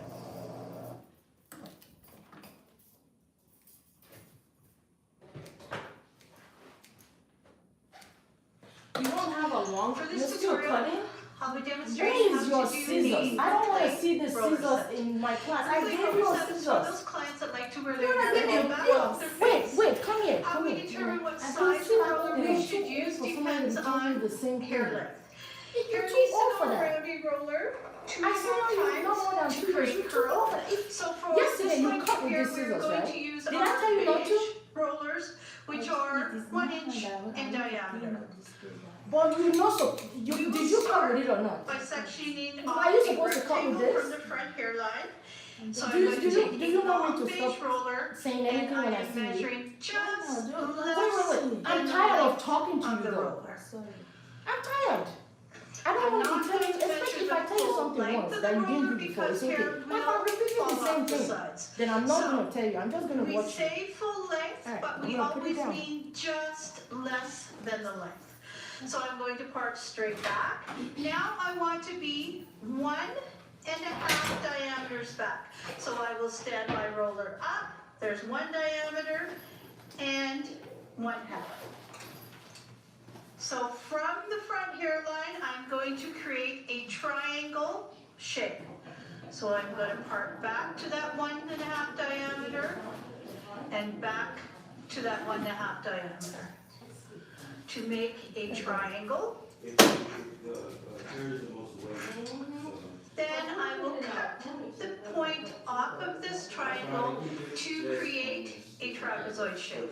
You don't have a long, For you're this still tutorial, cutting? I'll be Where demonstrating is how your to do scissors? the I don't wanna plate see the roller scissors set. in my class. I Plate gave roller you set is for scissors. those clients that like to wear You're not their giving hair me back off their Wait, face. wait, come here, How come we here. determine what I size can see that roller you're we should too use old for somebody depends to give you on the same hair thing. length. You're Hair too needs to old go for that. around a roller two I and a see half you no more than times 2 to years. create You're too curl. old for that. So for Yesterday this you one cut with here, these we're scissors, going right? to use Did I our tell you not beige to? rollers, which are 1 inch in diameter. But you know, so you, We will did you cut start with it or not? By sectioning Why off are you a supposed to cut with rectangle this? from the front hairline. So Do I'm you- going do to you- take do a you want me long to beige stop roller saying and anything I when I am see you? measuring just Wait, less wait, wait. I'm than the tired of length talking to of you the though. roller. I'm tired. I don't I'm want not to tell going you, to especially measure if I the tell you full something length once of that the you didn't roller do before. because It's okay. hair But if will I'm repeating fall the off same the thing, sides. then I'm not So, gonna tell you. I'm just gonna We watch you. say full length, Alright, but I'm we gonna put it always down. mean just less than the length. So I'm going to part straight back. Now I want to be 1.5 diameters back. So I will stand my roller up, there's 1 diameter and 1/2. So from the front hairline, I'm going to create a triangle shape. So I'm going to part back to that 1.5 diameter and back to that 1.5 diameter to make a triangle. Then I will cut the point off of this triangle to create a trapezoid shape.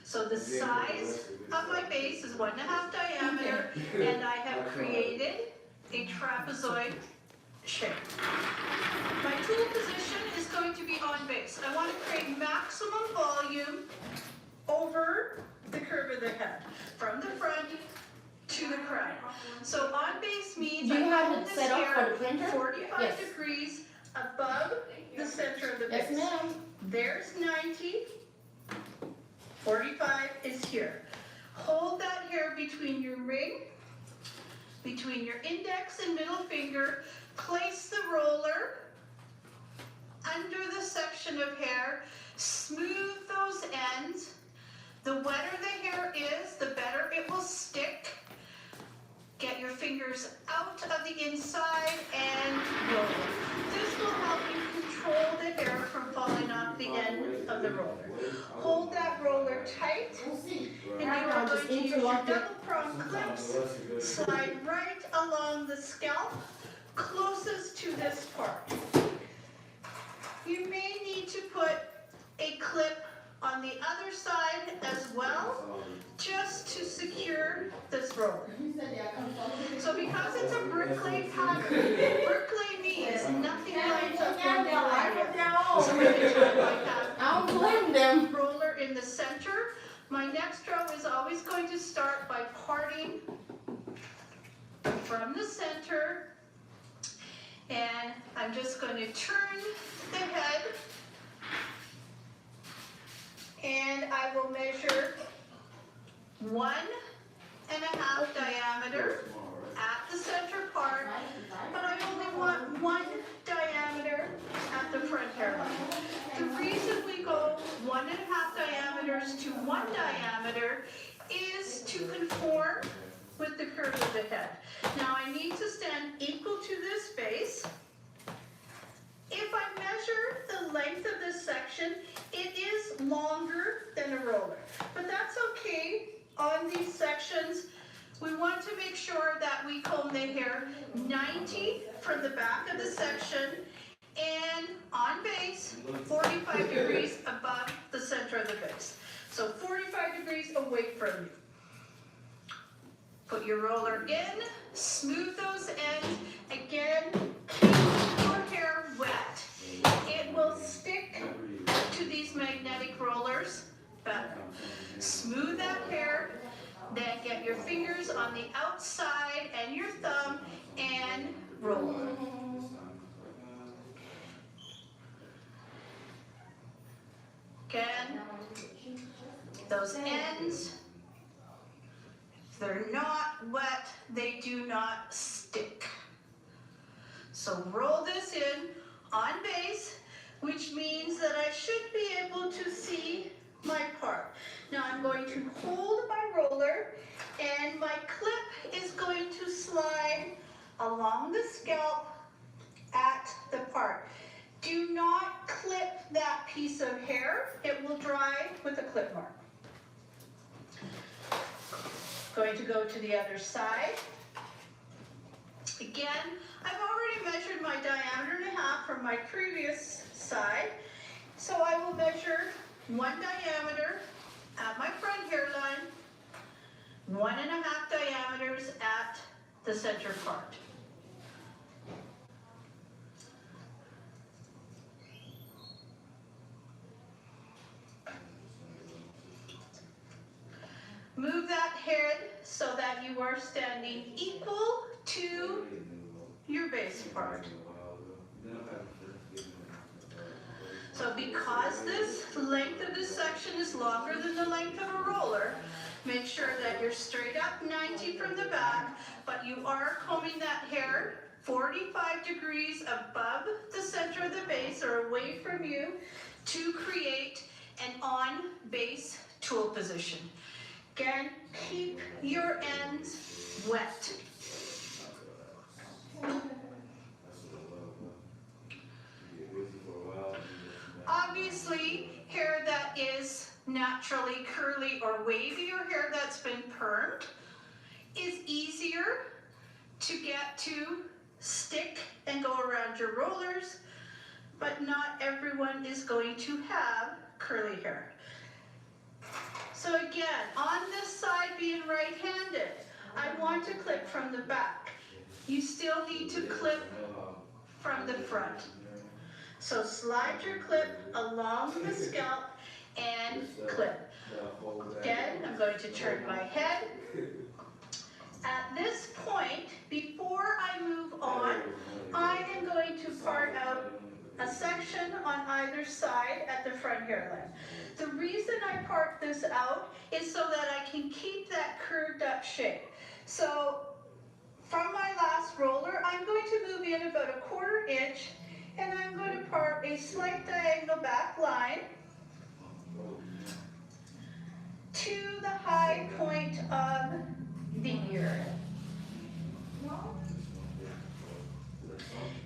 So the size of my base is 1.5 diameter, and I have created a trapezoid shape. My tool position is going to be on base. I want to create maximum volume over the curve of the head, from the front to the crown. So on base means Do you I have hold it this set up for hair the printer? 45 Yes. degrees above the center of the base. Yes, ma'am. There's 90, 45 is here. Hold that hair between your ring, between your index and middle finger. Place the roller under the section of hair. Smooth those ends. The wetter the hair is, the better it will stick. Get your fingers out of the inside and roll. This will help you control the hair from falling off the end of the roller. Hold that roller tight, and you are going just to use your interrupted. double prong clips, slide right along the scalp, closest to this part. You may need to put a clip on the other side as well, just to secure this roller. So because it's a bricklay pattern, bricklay means nothing lines up one behind it. So I can turn like that. I don't blame them. Roller in the center. My next row is always going to start by parting from the center. And I'm just going to turn the head. And I will measure 1.5 diameter at the center part, but I only want 1 diameter at the front hairline. The reason we go 1.5 diameters to 1 diameter is to conform with the curve of the head. Now I need to stand equal to this base. If I measure the length of this section, it is longer than a roller, but that's okay. On these sections, we want to make sure that we comb the hair 90 from the back of the section and on base 45 degrees above the center of the base. So 45 degrees away from you. Put your roller in, smooth those ends. Again, keep your hair wet. It will stick to these magnetic rollers better. Smooth that hair, then get your fingers on the outside and your thumb and roll. Again, those ends, if they're not wet, they do not stick. So roll this in on base, which means that I should be able to see my part. Now I'm going to hold my roller and my clip is going to slide along the scalp at the part. Do not clip that piece of hair. It will dry with a clip mark. Going to go to the other side. Again, I've already measured my diameter and a half from my previous side. So I will measure 1 diameter at my front hairline, 1.5 diameters at the center part. Move that head so that you are standing equal to your base part. So because this length of this section is longer than the length of a roller, make sure that you're straight up 90 from the back, but you are combing that hair 45 degrees above the center of the base or away from you to create an on base tool position. Again, keep your ends wet. Obviously, hair that is naturally curly or wavy or hair that's been permed is easier to get to stick and go around your rollers, but not everyone is going to have curly hair. So again, on this side being right-handed, I want to clip from the back. You still need to clip from the front. So slide your clip along the scalp and clip. Again, I'm going to turn my head. At this point, before I move on, I am going to part out a section on either side at the front hairline. The reason I part this out is so that I can keep that curved up shape. So from my last roller, I'm going to move in about 1/4 inch and I'm going to part a slight diagonal back line to the high point of the ear.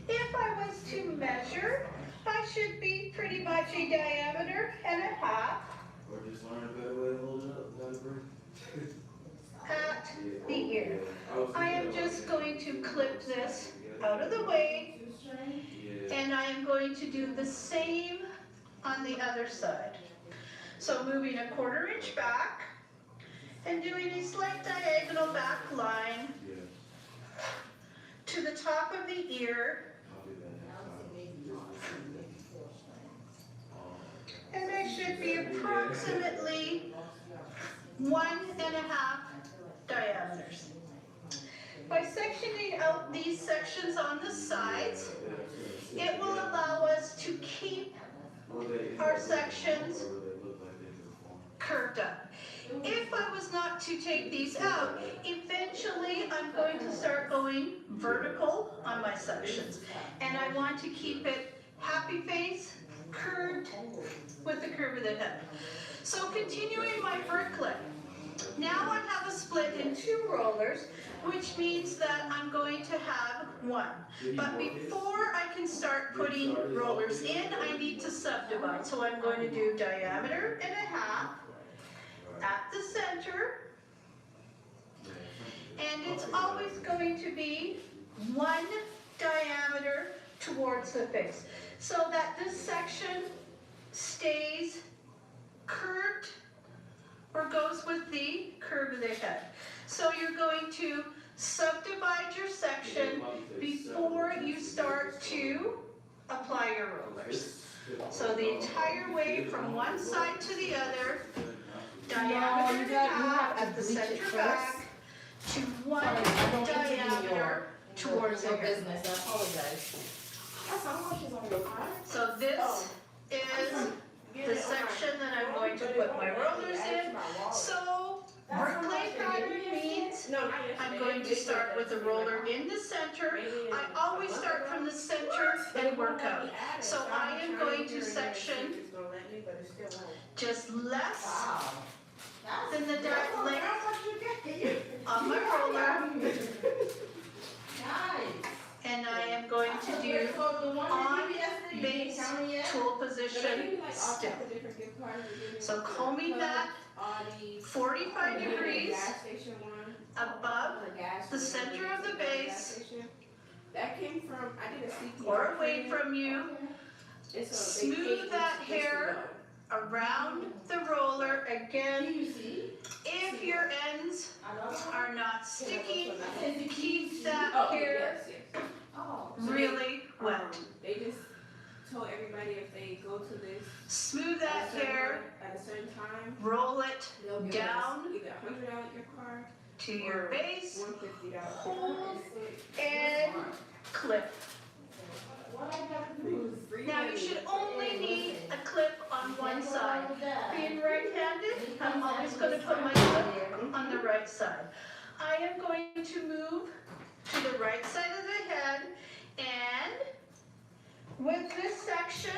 If I was to measure, I should be pretty much a diameter and a half. Or just learn a better way to hold it up, not a break. at the ear. I am just going to clip this out of the way, and I am going to do the same on the other side. So moving a 1/4 inch back and doing a slight diagonal back line to the top of the ear, and I should be approximately 1.5 diameters. By sectioning out these sections on the sides, it will allow us to keep our sections curved up. If I was not to take these out, eventually I'm going to start going vertical on my sections. And I want to keep it happy face, curved with the curve of the head. So continuing my vert clip. Now I have a split in 2 rollers, which means that I'm going to have 1. But before I can start putting rollers in, I need to subdivide. So I'm going to do 1.5 diameters at the center. And it's always going to be 1 diameter towards the face, so that this section stays curved or goes with the curve of the head. So you're going to subdivide your section before you start to apply your rollers. So the entire way from one side to the other, diameter and a half at the center back to 1 diameter towards the your head. business. I apologize. That's how much is on your card? So this is the section that I'm going to put my rollers in. So clay pattern means I'm going to start with a roller in the center. I always start from the center and work out. So I am going to section just less than the length on my roller. And I am going to do on base tool position still. So combing that 45 degrees above the center of the base or away from you. Smooth that hair around the roller. Again, if your ends are not sticking, keep that hair really wet. They just told everybody if they go to this Smooth that hair, at a certain time, roll it down either $100 your card to your base, $150. hold, and clip. Now you should only need a clip on one side. Being right-handed, I'm always going to put my clip on the right side. I am going to move to the right side of the head, and with this section,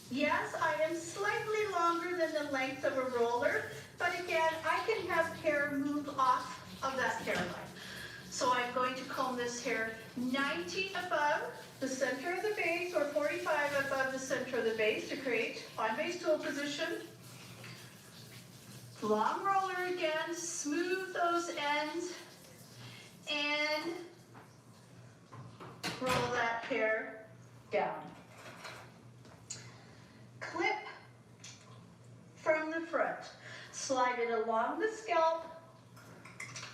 yes, I am slightly longer than the length of a roller, but again, I can have hair move off of that hairline. So I'm going to comb this hair 90 above the center of the base or 45 above the center of the base to create on base tool position. Long roller again, smooth those ends, and roll that hair down. Clip from the front. Slide it along the scalp,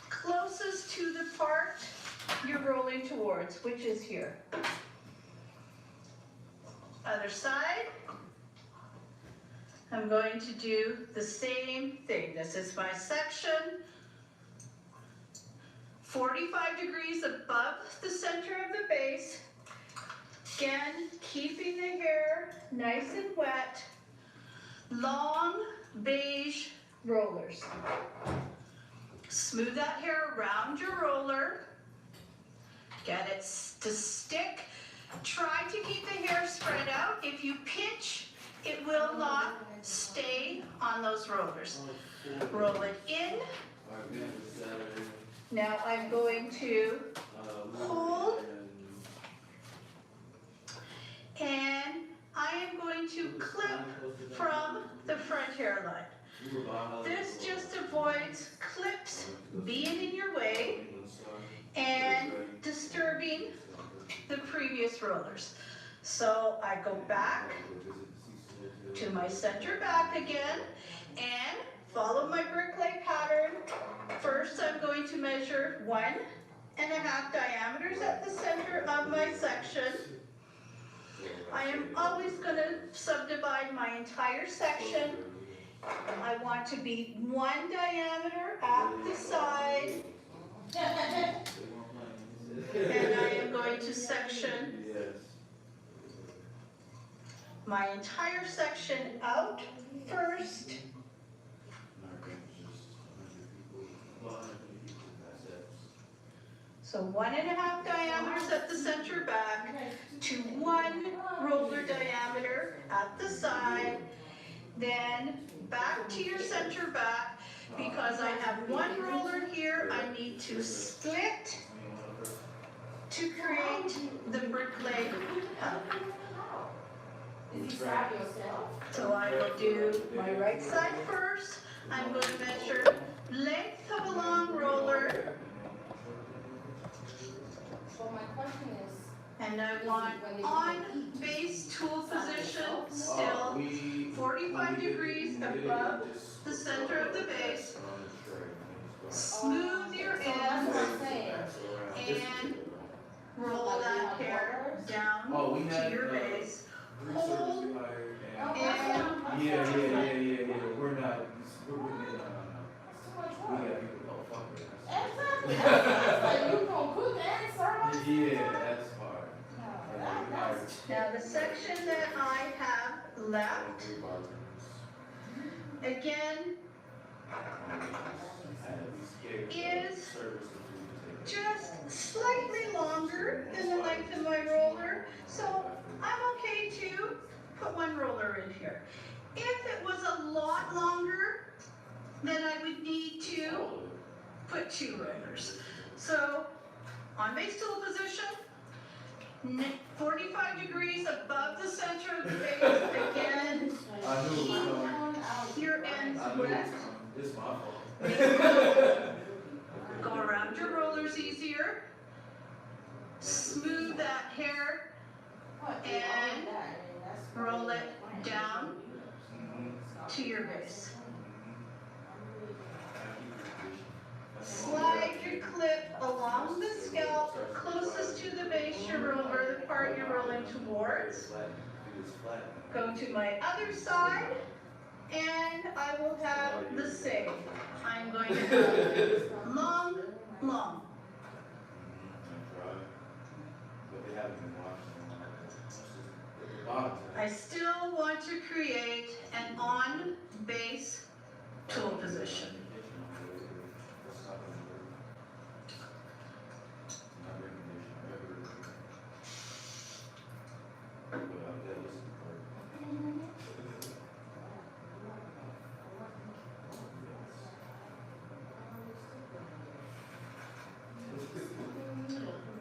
closest to the part you're rolling towards, which is here. Other side. I'm going to do the same thing. This is my section. 45 degrees above the center of the base. Again, keeping the hair nice and wet. Long beige rollers. Smooth that hair around your roller. Get it to stick. Try to keep the hair spread out. If you pinch, it will not stay on those rollers. Roll it in. Now I'm going to hold, and I am going to clip from the front hairline. This just avoids clips being in your way and disturbing the previous rollers. So I go back to my center back again and follow my bricklay pattern. First, I'm going to measure 1.5 diameters at the center of my section. I am always going to subdivide my entire section. I want to be 1 diameter at the side. And I am going to section my entire section out first. So 1.5 diameters at the center back to 1 roller diameter at the side. Then back to your center back. Because I have 1 roller here, I need to split to create the bricklay pattern. So I will do my right side first. I'm going to measure length of a long roller. So my question is, And I want on base tool position still 45 degrees above the center of the base. Smooth your that's what ends I'm saying. and roll that hair down Oh, we to had, your base. Hold and Yeah, we're not, no. We got people called fuckers. Exactly. That's like you gonna cook and serve. Yeah, that's hard. That's now the section that I have left, again, is just slightly longer than the length of my roller, so I'm okay to put 1 roller in here. If it was a lot longer, then I would need to put 2 rollers. So on base tool position, 45 degrees above the center of the base, again, I knew it was coming. your ends I knew it was wet. coming. It's my fault. Go around your rollers easier. Smooth that hair and roll it down to your base. Slide your clip along the scalp closest to the base you're roller, the part you're rolling towards. Go to my other side and I will have the same. I'm going to have long. I still want to create an on-base tool position.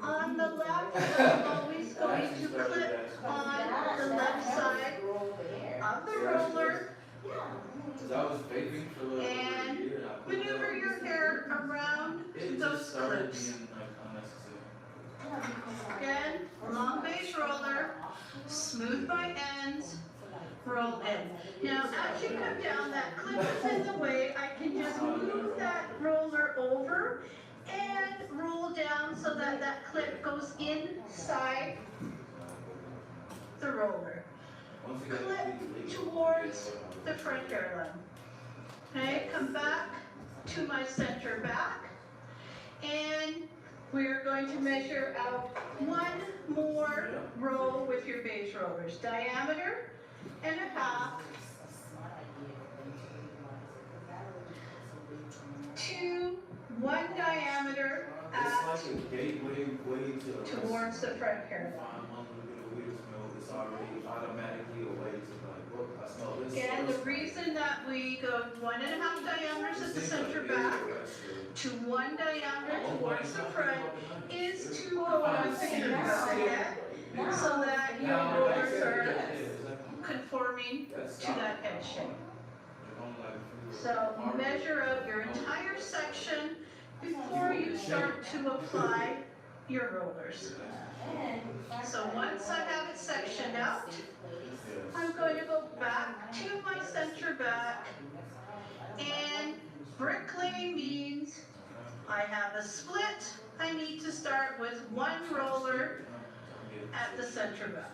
On the left, I'm always going to clip on the left side of the roller Cause I was vaping for a little over a year and I put maneuver that- your hair around It those just started clips. being like unnecessary. Again, long base roller, smooth my ends, roll in. Now, as you come down, that clip is in the way, I can just move that roller over and roll down so that that clip goes inside the roller. Once you got Clip these- towards the front hairline. Okay, come back to my center back. And we're going to measure out 1 more row with your base rollers. Diameter and a half to 1 diameter It's like a gateway way to. towards the front hairline. Find one little bit of weird smell, it's already automatically a way to like, look, I smell this. Again, the reason that we go 1.5 diameters at the center back to 1 diameter towards the front is to go on together again, so that your rollers are conforming to that head shape. So measure out your entire section before you start to apply your rollers. So once I have it sectioned out, I'm going to go back to my center back, and bricklaying means I have a split. I need to start with one roller at the center back.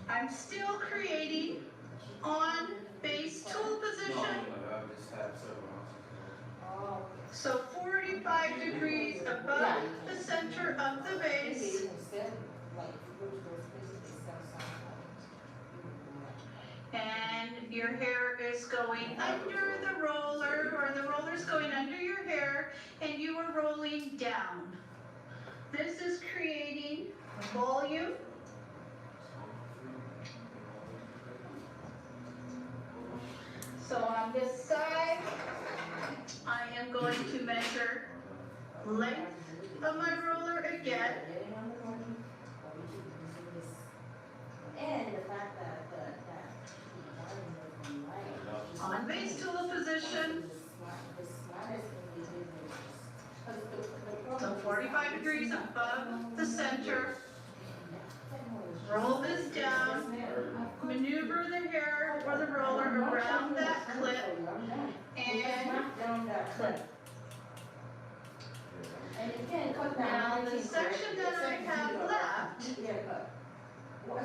I'm still creating on base tool position, so 45 degrees above the center of the base. And your hair is going under the roller, or the roller's going under your hair, and you are rolling down. This is creating volume. So on this side, I am going to measure length of my roller again. And the fact that On base tool position, so 45 degrees above the center. Roll this down, maneuver the hair or the roller around that clip, and clip. And you can cut Now, down the section that I have left,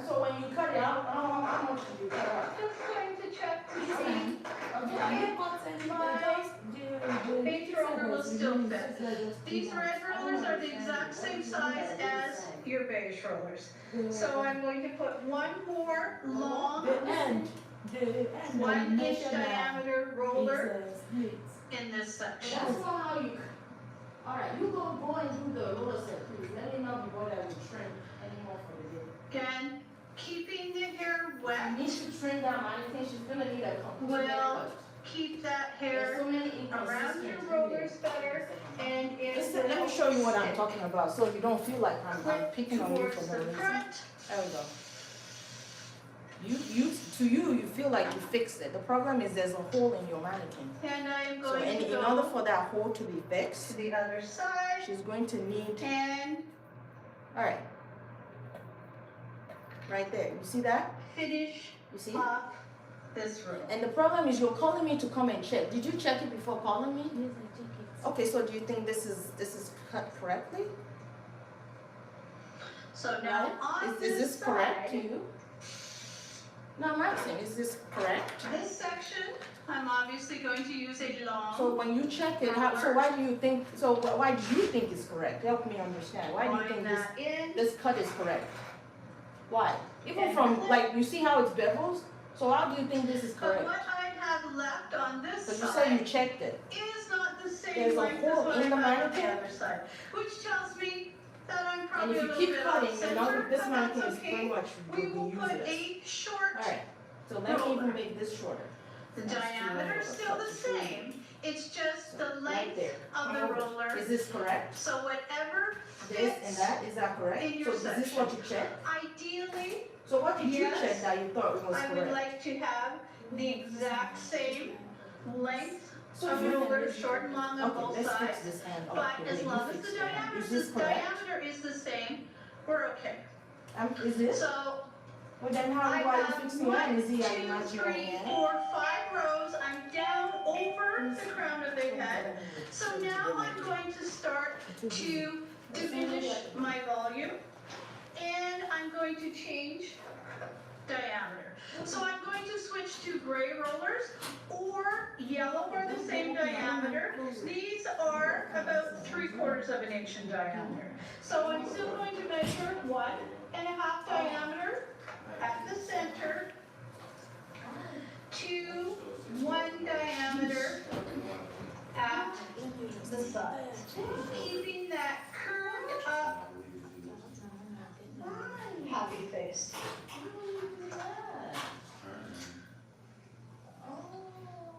So when you cut it out, how much did you cut out? just going to check to see Okay. base roller will still fit. These red rollers are the exact same size as your beige rollers. So I'm going to put one more long, 1 inch diameter roller in this section. That's not how you, alright, you go and do the roller set, please. Let me know before that we trim anymore for the day. Again, keeping the hair I wet need to trim that mannequin, she's gonna need a complete will haircut. keep that There's hair so many around your inconsistencies. rollers better, and it Listen, let me show you what I'm talking about, so you don't feel like I'm picking on you towards for no the reason. front. There we go. You feel like you fixed it. The problem is there's a hole in your mannequin. And I'm So going to in order go for that hole to be to fixed, the other side she's going to need, and alright. Right there, you see that? finish You see? off this row. And the problem is you're calling me to come and check. Did you check it before calling me? Okay, so do you think this is cut correctly? So now on Is this this correct to side, you? No, I'm asking, is this correct? this section, I'm obviously going to use a So long when you check it, so why do you think, why do you think it's correct? Help me understand. Why do you line think that in. this cut is correct? Why? Even And from, clip. like, you see how it's beveled? So how do you think this is But correct? what I have left on this But you say you side checked it. is not the same There's a length as hole what I in the have on the mannequin? other side, which tells me that I'm And probably if a you little keep bit cutting, off then center, this but mannequin that's is pretty okay. much We will will be put useless. a short. Alright, so let's roller. even make this shorter. The diameter is still the same, it's just the Right length there. of the roller. Is this correct? So whatever This and fits, that, is that correct? in your So is this what you checked? ideally, So what did you Yes. check that you thought was I would correct? like to have the exact same length So of you can- roller, short and long on both Okay, let's fix sides. this hand up. But the as way you long as fixed the the hand. diameter, Is this correct? is the same, we're okay. Is this? So Well then how I do I have fix the hand? Is he 1, an 2, imaginary 3, hand? 4, 5 rows. I'm down over the crown of the head. So now I'm going to start to diminish my volume, and I'm going to change diameter. So I'm going to switch to gray rollers, or yellow are the same diameter. These are about 3/4 of an inch in diameter. So I'm still going to measure 1.5 diameter at the center to 1 diameter at the sides. Keeping that curved up happy face.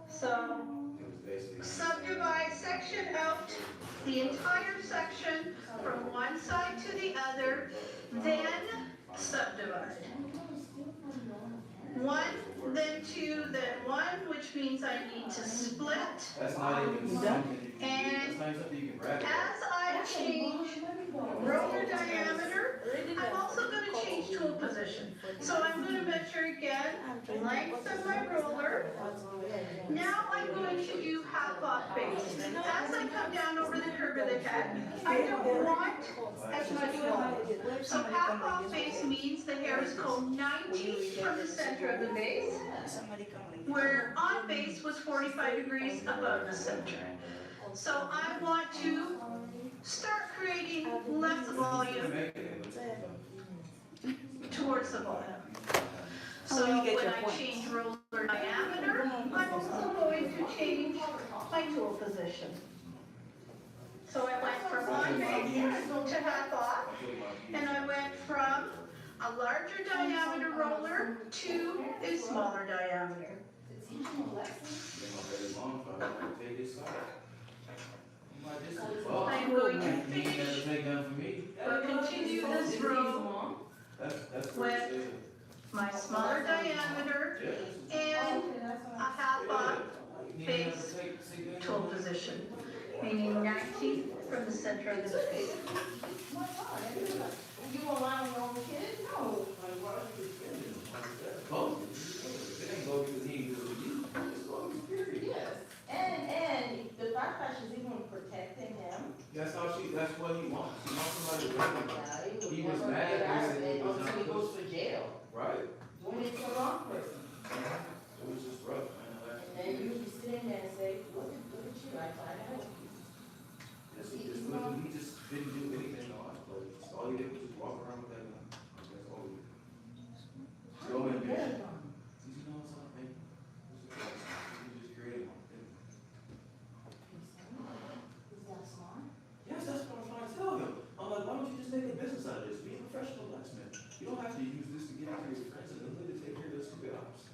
So subdivide section out, the entire section from one side to the other, then subdivide. 1, then 2, then 1, which means I need to split. That's not even something, And that's not even something you can grab. as I change roller diameter, I'm also going to change tool position. So I'm going to measure again, length of my roller. Now I'm going to do half off base. As I come down over the curve of the head, I don't want as much volume. So half off base means the hairs go 90 from the center of the base, where on base was 45 degrees above the center. So I want to start creating less volume towards the bottom. So when I change roller diameter, I'm also going to change my tool position. So I went from on base to half off, and I went from a larger diameter roller to a smaller diameter. I'm going to finish or continue this row with my smaller diameter and a half off base tool position, meaning 90 from the center of the base. You won't lie on your own kid? No. It ain't go because he ain't do it. It's go period. Yes. And the fact that she's even protecting him. That's what he wants. He wants somebody to wait him. He was never mad get out because of he it was until not he goes supposed to jail. Right. Doing it to the wrong person. It was just rough, man. And then you be sitting there and say, look at you, I find out. He just didn't do anything on us, but all he did was just walk around with that gun. That's all he did. Go in there. You know something? He just created one. Is that smart? Yes, that's what I'm trying to tell him. I'm like, why don't you just make a business out of this? Be a professional blacksmith. You don't have to use this to get out of your friends and to take care of those stupid ops.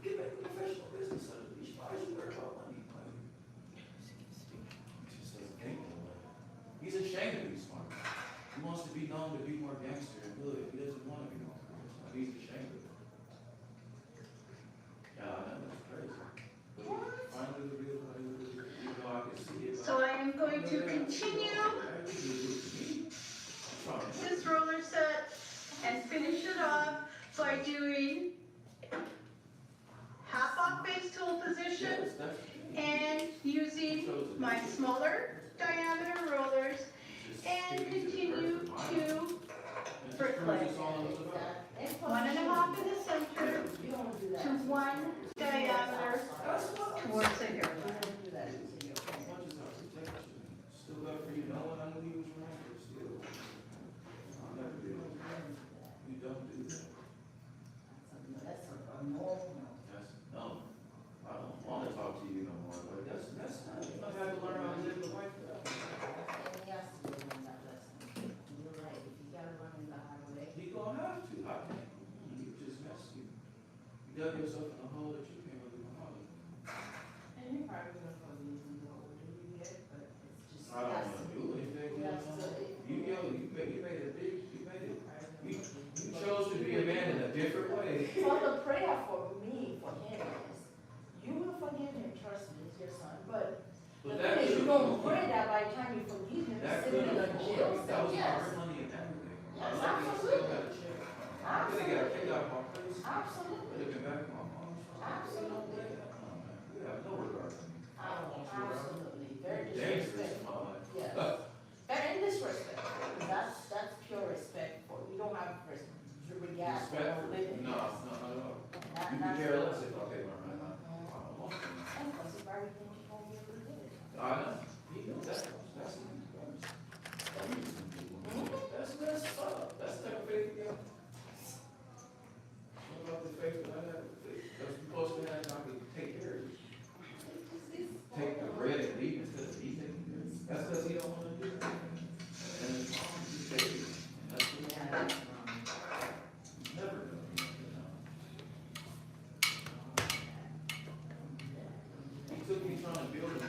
Get make a professional business out of it. Why should you worry about money? He just doesn't think that way. He's ashamed to be smart. He wants to be known to be more gangster and hood. He doesn't want to be more gangster. He's ashamed of it. Yeah, I know, that's crazy. But finally, the real body, even though I can see it. So I am going to continue this roller set and finish it off by doing half off base tool position and using my smaller diameter rollers and continue to bricklay. 1.5 in the center to 1 diameter towards the hair. Still up for you, no one, I knew he was wrong, but still. I'll never do that. You don't do that. That's, no, I don't wanna talk to you no more, but that's, not, you don't have to learn how to live the life that. You're right, if you gotta run in the highway. You gonna have to, I can't, you just mess, you dug yourself in a hole that you can't really come out of. And you're probably gonna probably even the older you get, but it's just. I don't wanna do anything, you made a big, you chose to be a man in a different way. So the prayer for me, for him is, you will forgive him, trust me, it's your son, but the But that thing is, you could've- don't pray that by the time you forgive him, he's That sitting could in a have, jail that cell, was yes. hard money and everything. Yes, I think he still got a check. I could have got kicked out of my place. Absolutely, Could have been back in my mom's house. Absolutely. Oh, man, we have no regard for me. absolutely, very Dangerous in disrespectful, my life. yes. Very disrespectful, that's pure respect for, we don't have regard for Respect for, living. no, no, not at all. That- You can that's- care less if, okay, all right, I don't want to. And plus, if everything you told me, you did it. I know, he knows that, that's, messed up, that's the type of faith you got. What about the faith that I have, because you're supposed to have, I can take care of you. Take the bread and leave instead of eating it, that's because he don't wanna do it. And he's taking it, and that's what never gonna be, you know. He took me trying to build him,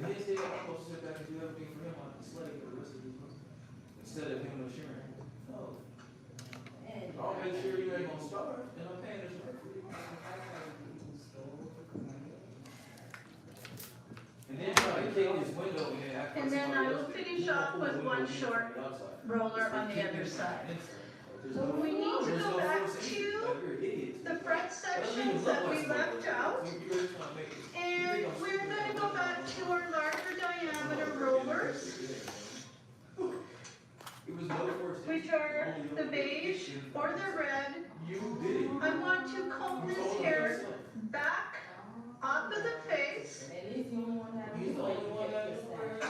And his day, I'm supposed to sit back and do everything for him on the slate for the rest of his life. Instead of him assuring, no, And I'll make sure you ain't gonna starve, and I'm paying this rent for you. And then try to kick his window in after And then somebody I will else- finish off with one short roller on the other side. So we need to go back to the front sections that we left out. And we're gonna go back to our larger diameter rollers, which are the beige or the red. I want to comb this hair back off of the face. at least you won't have to do it.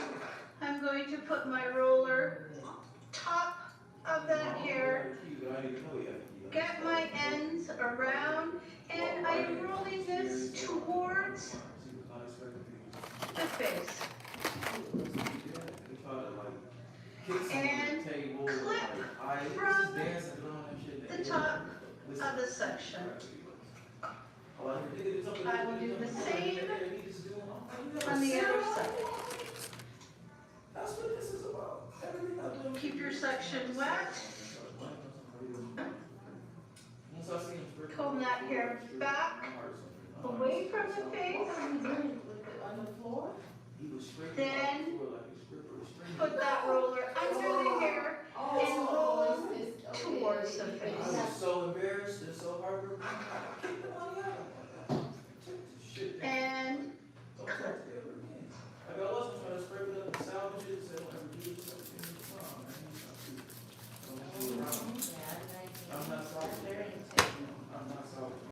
I'm going to put my roller top of that hair, get my ends around, and I'm rolling this towards the face. And clip from the top of the section. I will do the same on the other side. That's what this is about. Everything I'm doing. Keep your section wet. Comb that hair back away from the face. On the floor? Then put that roller under the hair and roll towards the I face. was so embarrassed and so heartbroken.